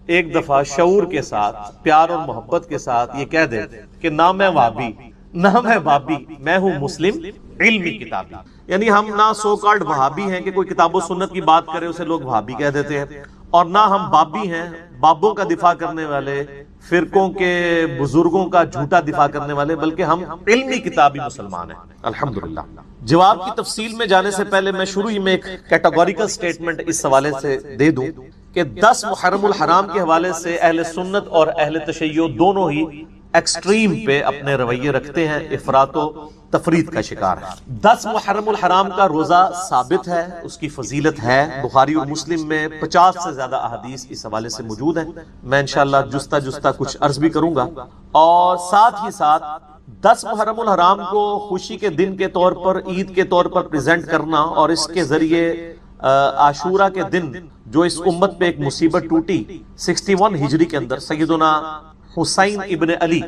ایک دفعہ شعور کے ساتھ، پیار اور محبت کے ساتھ یہ کہہ دے کہ نہ میں وہابی نہ میں بابی، میں ہوں مسلم علمی کتابی. یعنی ہم نہ سو کالڈ وہابی ہیں کہ کوئی کتاب و سنت کی بات کرے اسے لوگ وہابی کہہ دیتے ہیں، اور نہ ہم بابی ہیں بابوں کا دفاع کرنے والے، فرقوں کے بزرگوں کا جھوٹا دفاع کرنے والے، بلکہ ہم علمی کتابی مسلمان ہیں الحمدللہ. جواب کی تفصیل میں جانے سے پہلے میں شروع ہی میں ایک کیٹاگوریکل سٹیٹمنٹ اس حوالے سے دے دوں کہ 10 محرم الحرام کے حوالے سے اہل سنت اور اہل تشیع دونوں ہی ایکسٹریم پہ اپنے رویے رکھتے ہیں، افراط و تفرید کا شکار ہے. 10 محرم الحرام کا روزہ ثابت ہے، اس کی فضیلت ہے، بخاری اور مسلم میں 50 سے زیادہ احادیث اس حوالے سے موجود ہیں. میں انشاءاللہ جستہ کچھ عرض بھی کروں گا، اور ساتھ ہی ساتھ 10 محرم الحرام کو خوشی کے دن کے طور پر، عید کے طور پر پریزنٹ کرنا، اور اس کے ذریعے عاشورہ کے دن جو اس امت پہ ایک مصیبت ٹوٹی 61 ہجری کے اندر، سیدنا حسین ابن علی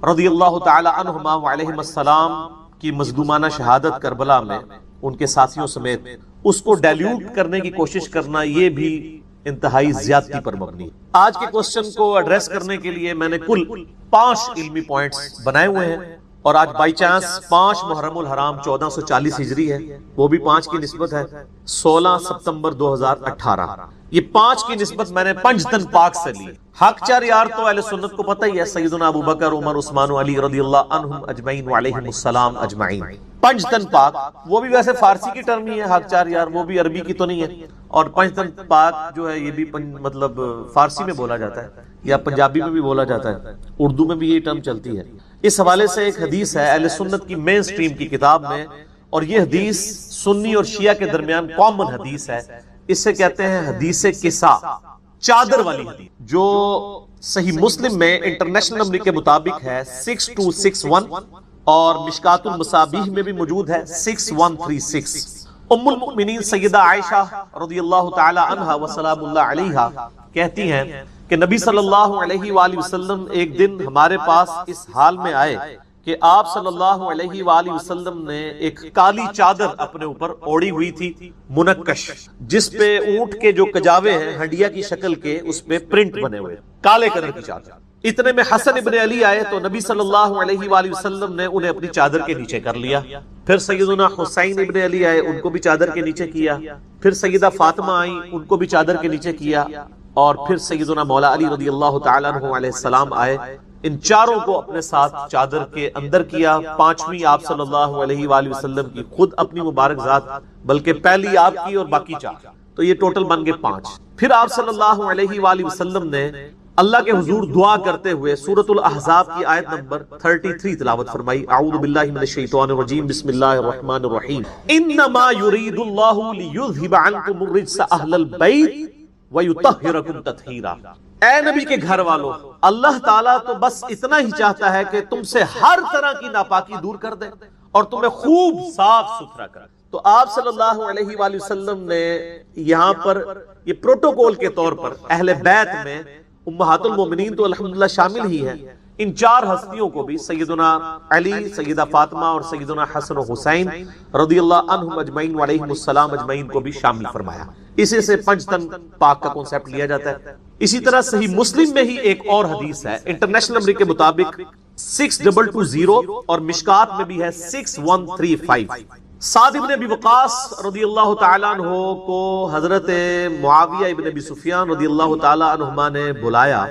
رضی اللہ تعالی عنہما وعلیہم السلام کی مظلومانہ شہادت کربلا میں ان کے ساتھیوں سمیت، اس کو ڈیلیوٹ کرنے کی کوشش کرنا یہ بھی انتہائی زیادتی پر مبنی ہے. آج کے کوسچن کو ایڈریس کرنے کے لیے میں نے کل 5 علمی پوائنٹس بنائے ہوئے ہیں، اور آج بائی چانس 5 محرم الحرام 1440 ہجری ہے، وہ بھی 5 کی نسبت ہے 16 ستمبر 2018. یہ 5 کی نسبت میں نے پنجتن پاک سے لی. حق 4 یار تو اہل سنت کو پتہ ہی ہے، سیدنا ابو بکر، عمر، عثمان و علی رضی اللہ عنہم اجمعین وعلیہم السلام اجمعین. پنجتن پاک وہ بھی ویسے فارسی کی ٹرم ہی ہے، حق 4 یار وہ بھی عربی کی تو نہیں ہے، اور پنجتن پاک جو ہے یہ بھی مطلب فارسی میں بولا جاتا ہے یا پنجابی میں بھی بولا جاتا ہے، اردو میں بھی یہ ٹرم چلتی ہے. اس حوالے سے ایک حدیث ہے اہل سنت کی مین سٹریم کی کتاب میں، اور یہ حدیث سنی اور شیعہ کے درمیان کامن حدیث ہے. اس سے کہتے ہیں حدیث قصہ، چادر والی حدیث، جو صحیح مسلم میں انٹرنیشنل نمبر کے مطابق ہے 6261، اور مشکات المصابیح میں بھی موجود ہے 6136. ام المؤمنین سیدہ عائشہ رضی اللہ تعالی عنہا وسلام اللہ علیہا کہتی ہیں کہ نبی صلی اللہ علیہ وآلہ وسلم ایک دن ہمارے پاس اس حال میں آئے کہ آپ صلی اللہ علیہ وآلہ وسلم نے ایک کالی چادر اپنے اوپر اوڑی ہوئی تھی، منکش، جس پہ اونٹ کے جو کجاوے ہیں ہنڈیا کی شکل کے، اس پہ پرنٹ بنے ہوئے، کالے کلر کی چادر. اتنے میں حسن ابن علی آئے تو نبی صلی اللہ علیہ وآلہ وسلم نے انہیں اپنی چادر کے نیچے کر لیا. پھر سیدنا حسین ابن علی آئے، ان کو بھی چادر کے نیچے کیا. پھر سیدہ فاطمہ آئیں، ان کو بھی چادر کے نیچے کیا. اور پھر سیدنا مولا علی رضی اللہ تعالیٰ عنہ علیہ السلام آئے، ان چاروں کو اپنے ساتھ چادر کے اندر کیا. 5ویں آپ صلی اللہ علیہ وآلہ وسلم کی خود اپنی مبارک ذات، بلکہ پہلی آپ کی اور باقی 4، تو یہ ٹوٹل بن گئے 5. پھر آپ صلی اللہ علیہ وآلہ وسلم نے اللہ کے حضور دعا کرتے ہوئے سورۃ الاحزاب کی آیت نمبر 33 تلاوت فرمائی. اعوذ باللہ من الشیطان الرجیم، بسم اللہ الرحمن الرحیم. انما یرید اللہ لیذھب عنکم الرجس اہل البیت ویطہرکم تطہیرا. اے نبی کے گھر والو، اللہ تعالیٰ تو بس اتنا ہی چاہتا ہے کہ تم سے ہر طرح کی ناپاکی دور کر دے اور تمہیں خوب صاف ستھرا کر دے. تو آپ صلی اللہ علیہ وآلہ وسلم نے یہاں پر یہ پروٹوکول کے طور پر اہل بیت میں امہات المومنین تو الحمدللہ شامل ہی ہیں، ان 4 ہستیوں کو بھی، سیدنا علی، سیدہ فاطمہ اور سیدنا حسن و حسین رضی اللہ عنہم اجمعین وعلیہم السلام اجمعین کو بھی شامل فرمایا. اسی سے پنجتن پاک کا کنسیپٹ لیا جاتا ہے. اسی طرح صحیح مسلم میں ہی ایک اور حدیث ہے انٹرنیشنل نمبر کے مطابق 6220، اور مشکات میں بھی ہے 6135. سعد ابن ابی وقاص رضی اللہ تعالیٰ عنہ کو حضرت معاویہ ابن ابی سفیان رضی اللہ تعالیٰ عنہما نے بلایا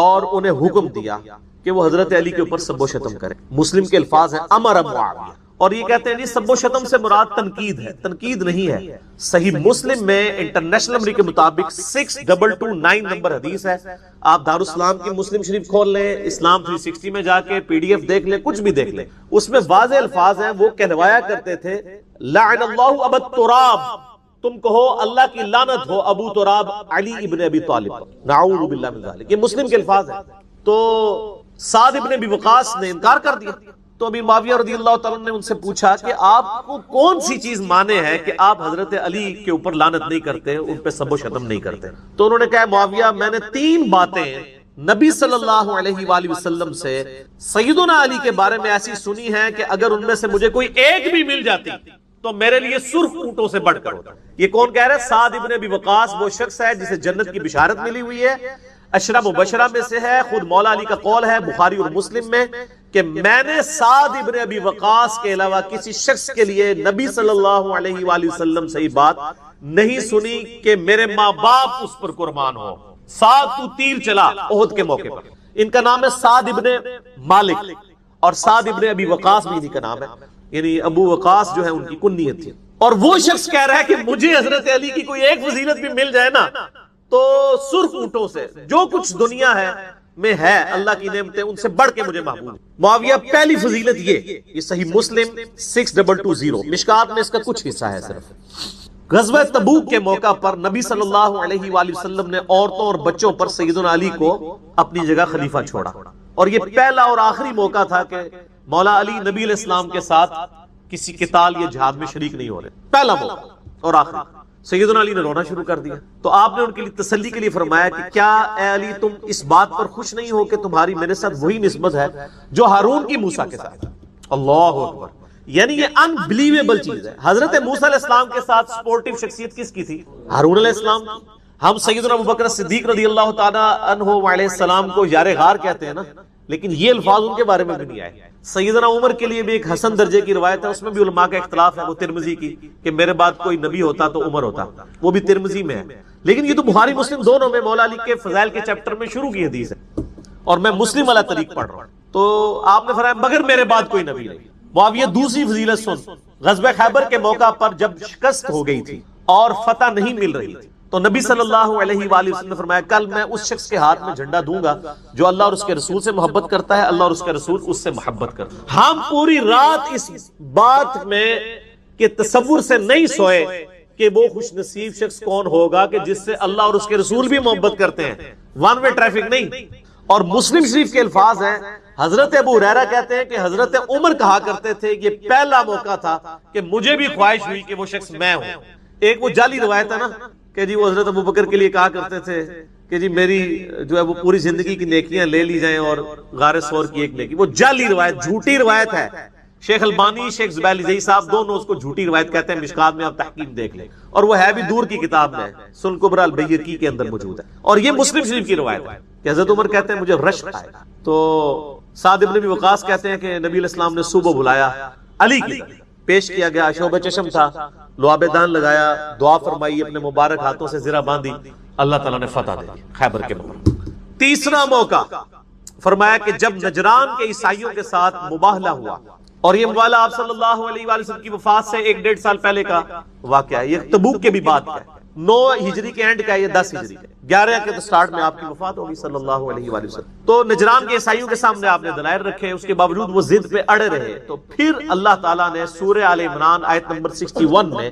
اور انہیں حکم دیا کہ وہ حضرت علی کے اوپر سب و شتم کریں. مسلم کے الفاظ ہیں امر معاویہ، اور یہ کہتے ہیں نہیں سب و شتم سے مراد تنقید ہے، تنقید نہیں ہے. صحیح مسلم میں انٹرنیشنل نمبر کے مطابق 6229 نمبر حدیث ہے. آپ دارالاسلام کی مسلم شریف کھول لیں، اسلام 360 میں جا کے PDF دیکھ لیں، کچھ بھی دیکھ لیں، اس میں واضح الفاظ ہیں. وہ کہلوایا کرتے تھے لعن اللہ ابا التراب، تم کہو اللہ کی لعنت ہو ابو تراب علی ابن ابی طالب، نعوذ باللہ من ذلک. یہ مسلم کے الفاظ ہیں. تو سعد ابن ابی وقاص نے انکار کر دیا. تو ابھی معاویہ رضی اللہ تعالیٰ نے ان سے پوچھا کہ آپ کو کون سی چیز مانے ہے کہ آپ حضرت علی کے اوپر لعنت نہیں کرتے، ان پہ سب و شتم نہیں کرتے؟ تو انہوں نے کہا معاویہ میں نے 3 باتیں نبی صلی اللہ علیہ وآلہ وسلم سے سیدنا علی کے بارے میں ایسی سنی ہیں کہ اگر ان میں سے مجھے کوئی ایک بھی مل جاتی تو میرے لیے سرخ اونٹوں سے بڑھ کر ہوتا. یہ کون کہہ رہا ہے؟ سعد ابن ابی وقاص، وہ شخص ہے جسے جنت کی بشارت ملی ہوئی ہے. اشرا مبشرہ میں سے ہے، خود مولا علی کا قول ہے بخاری اور مسلم میں کہ میں نے سعد ابن ابی وقاص کے علاوہ کسی شخص کے لیے نبی صلی اللہ علیہ وآلہ وسلم سے یہ بات نہیں سنی کہ میرے ماں باپ اس پر قربان ہو۔ سعد تو تیر چلا احد کے موقع پر۔ ان کا نام ہے سعد ابن مالک، اور سعد ابن ابی وقاص بھی انہی کا نام ہے، یعنی ابو وقاص جو ہے ان کی کنیت تھی۔ اور وہ شخص کہہ رہا ہے کہ مجھے حضرت علی کی کوئی ایک فضیلت بھی مل جائے نا تو سرخ اونٹوں سے جو کچھ دنیا ہے میں ہے اللہ کی نعمتیں ان سے بڑھ کے مجھے محبوب۔ معاویہ پہلی فضیلت یہ صحیح مسلم 6220 مشکات میں اس کا کچھ حصہ ہے صرف۔ غزوہ تبوک کے موقع پر نبی صلی اللہ علیہ وآلہ وسلم نے عورتوں اور بچوں پر سیدنا علی کو اپنی جگہ خلیفہ چھوڑا، اور یہ پہلا اور آخری موقع تھا کہ مولا علی نبی علیہ السلام کے ساتھ کسی قتال یا جہاد میں شریک نہیں ہو رہے، پہلا موقع اور آخری۔ سیدنا علی نے رونا شروع کر دیا تو آپ نے ان کے لیے تسلی کے لیے فرمایا کہ کیا اے علی تم اس بات پر خوش نہیں ہو کہ تمہاری میرے ساتھ وہی نسبت ہے جو ہارون کی موسیٰ کے ساتھ۔ اللہ اکبر، یعنی یہ انبلیویبل چیز ہے۔ حضرت موسیٰ علیہ السلام کے ساتھ سپورٹیو شخصیت کس کی تھی؟ ہارون علیہ السلام کی۔ ہم سیدنا ابوبکر صدیق رضی اللہ تعالی عنہ علیہ السلام کو یار غار کہتے ہیں نا، لیکن یہ الفاظ ان کے بارے میں بھی نہیں آئے۔ سیدنا عمر کے لیے بھی ایک حسن درجے کی روایت ہے، اس میں بھی علماء کا اختلاف ہے، وہ ترمذی کی، کہ میرے بعد کوئی نبی ہوتا تو عمر ہوتا، وہ بھی ترمذی میں ہے۔ لیکن یہ تو بخاری مسلم دونوں میں مولا علی کے فضائل کے چیپٹر میں شروع کی حدیث ہے، اور میں مسلم والا طریق پڑھ رہا ہوں۔ تو آپ نے فرمایا مگر میرے بعد کوئی نبی نہیں۔ معاویہ دوسری فضیلت سن، غزوہ خیبر کے موقع پر جب شکست ہو گئی تھی اور فتح نہیں مل رہی تھی تو نبی صلی اللہ علیہ وآلہ وسلم نے فرمایا کل میں اس شخص کے ہاتھ میں جھنڈا دوں گا جو اللہ اور اس کے رسول سے محبت کرتا ہے، اللہ اور اس کے رسول اس سے محبت کرتا ہے۔ ہم پوری رات اس بات میں کہ تصور سے نہیں سوئے کہ وہ خوش نصیب شخص کون ہوگا کہ جس سے اللہ اور اس کے رسول بھی محبت کرتے ہیں، ون وے ٹریفک نہیں۔ اور مسلم شریف کے الفاظ ہیں، حضرت ابو ہریرہ کہتے ہیں کہ حضرت عمر کہا کرتے تھے یہ پہلا موقع تھا کہ مجھے بھی خواہش ہوئی کہ وہ شخص میں ہوں۔ ایک وہ جعلی روایت ہے نا کہ جی وہ حضرت ابوبکر کے لیے کہا کرتے تھے کہ جی میری جو ہے وہ پوری زندگی کی نیکیاں لے لی جائیں اور غار ثور کی ایک نیکی، وہ جعلی روایت، جھوٹی روایت ہے۔ شیخ البانی، شیخ زبیل زئی صاحب دونوں اس کو جھوٹی روایت کہتے ہیں، مشکات میں آپ تحقیق دیکھ لیں، اور وہ ہے بھی دور کی کتاب میں، سنن کبری البیہقی کے اندر موجود ہے، اور یہ مسلم شریف کی روایت ہے کہ حضرت عمر کہتے ہیں مجھے رشک آئے، تو سعد ابن ابی وقاص کہتے ہیں کہ نبی علیہ السلام نے صبح بلایا علی کی طرف، پیش کیا گیا، شعبہ چشم تھا، لعاب دان لگایا، دعا فرمائی، اپنے مبارک ہاتھوں سے زرہ باندھی، اللہ تعالیٰ نے فتح دے دی خیبر کے موقع۔ تیسرا موقع فرمایا کہ جب نجران کے عیسائیوں کے ساتھ مباہلہ ہوا، اور یہ مباہلہ آپ صلی اللہ علیہ وآلہ وسلم کی وفات سے 1-1.5 سال پہلے کا واقعہ ہے، یہ تبوک کے بھی بات ہے، 9 ہجری کے اینڈ کا، یہ 10 ہجری کا، 11 کے سٹارٹ میں آپ کی وفات ہوگی صلی اللہ علیہ وآلہ وسلم۔ تو نجران کے عیسائیوں کے سامنے آپ نے دلائل رکھے، اس کے باوجود وہ ضد پہ اڑے رہے، تو پھر اللہ تعالیٰ نے سورہ آل عمران آیت نمبر 61 میں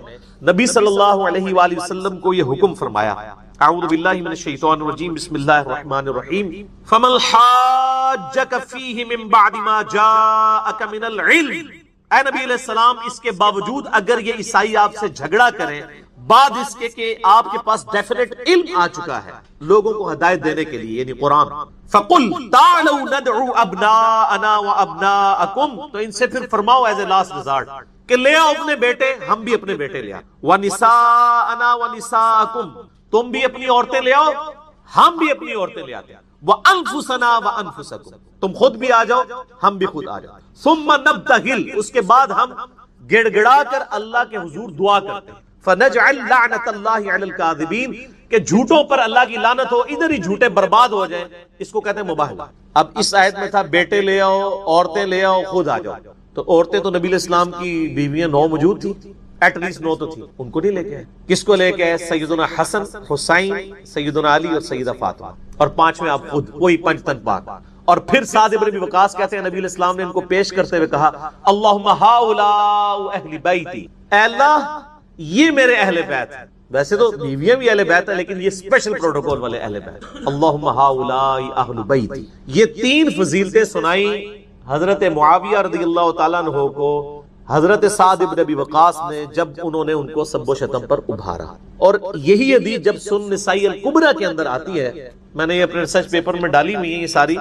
نبی صلی اللہ علیہ وآلہ وسلم کو یہ حکم فرمایا، اعوذ باللہ من الشیطان الرجیم، بسم اللہ الرحمن الرحیم، فَمَنْ حَاجَّكَ فِيهِ مِنْ بَعْدِ مَا جَاءَكَ مِنَ الْعِلْمِ، اے نبی علیہ السلام اس کے باوجود اگر یہ عیسائی آپ سے جھگڑا کریں بعد اس کے کہ آپ کے پاس ڈیفینیٹ علم آ چکا ہے لوگوں کو ہدایت دینے کے لیے، یعنی قرآن، فَقُلْ تَعْلَوْا نَدْعُوا أَبْنَاءَنَا وَأَبْنَاءَكُمْ، تو ان سے پھر فرماؤ ایز اے لاسٹ ریزارٹ کہ لے آؤ اپنے بیٹے، ہم بھی اپنے بیٹے لے آؤ، وَنِسَاءَنَا وَنِسَاءَكُمْ، تم بھی اپنی عورتیں لے آؤ، ہم بھی اپنی عورتیں لے آتے ہیں، وَأَنفُسَنَا وَأَنفُسَكُمْ، تم خود بھی آ جاؤ ہم بھی خود آ جاؤ، ثُمَّ نَبْتَهِلْ، اس کے بعد ہم گڑ گڑا کر اللہ کے حضور دعا کرتے ہیں، فَنَجْعَلْ لَعْنَةَ اللَّهِ عَلَى الْكَاذِبِينَ، کہ جھوٹوں پر اللہ کی لعنت ہو، ادھر ہی جھوٹے برباد ہو جائیں، اس کو کہتے ہیں مباہلہ۔ اب اس آیت میں تھا بیٹے لے آؤ، عورتیں لے آؤ، خود آ جاؤ، تو عورتیں تو نبی علیہ السلام کی بیویاں 9 موجود تھی، ایٹ لیسٹ 9 تو تھی، ان کو نہیں لے کے آئے، کس کو لے کے آئے؟ سیدنا حسن، حسین، سیدنا علی اور سیدہ فاطمہ، اور 5ویں آپ خود، وہی پنجتن پاک۔ اور پھر سعد ابن ابی وقاص کہتے ہیں نبی علیہ السلام نے ان کو پیش کرتے ہوئے کہا اللہم ہؤلاء اہل بیتی، اے اللہ یہ میرے اہل بیت ہیں، ویسے تو بیویاں بھی اہل بیت ہیں لیکن یہ اسپیشل پروٹوکول والے اہل بیت، اللہم ہؤلاء اہل بیتی۔ یہ 3 فضیلتیں سنائی حضرت معاویہ رضی اللہ تعالیٰ عنہ کو حضرت سعد ابن ابی وقاص نے جب انہوں نے ان کو سب و شتم پر ابھارا، اور یہی حدیث جب سنن نسائی الکبریٰ کے اندر آتی ہے، میں نے یہ اپنے ریسرچ پیپر میں ڈالی ہوئی ہیں یہ ساری،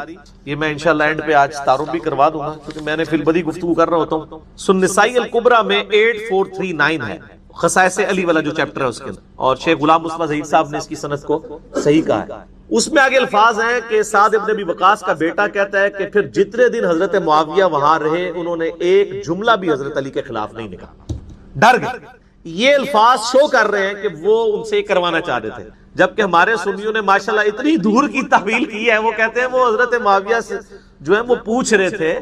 یہ میں انشاءاللہ اینڈ پہ آج تعارف بھی کروا دوں گا کیونکہ میں نے فی البدی گفتگو کر رہا ہوتا ہوں۔ سنن نسائی الکبریٰ میں 8439 ہے، خصائص علی والا جو چیپٹر ہے اس کے اندر، اور شیخ غلام مصطفیٰ ظہیر صاحب نے اس کی سند کو صحیح کہا ہے۔ اس میں آگے الفاظ ہیں کہ سعد ابن ابی وقاص کا بیٹا کہتا ہے کہ پھر جتنے دن حضرت معاویہ وہاں رہے انہوں نے ایک جملہ بھی حضرت علی کے خلاف نہیں نکالا، ڈر گئے۔ یہ الفاظ شو کر رہے ہیں کہ وہ ان سے کروانا چاہتے تھے، جبکہ ہمارے سنیوں نے ماشاءاللہ اتنی دور کی تعویل کی ہے، وہ کہتے ہیں وہ حضرت معاویہ سے جو ہے وہ پوچھ رہے تھے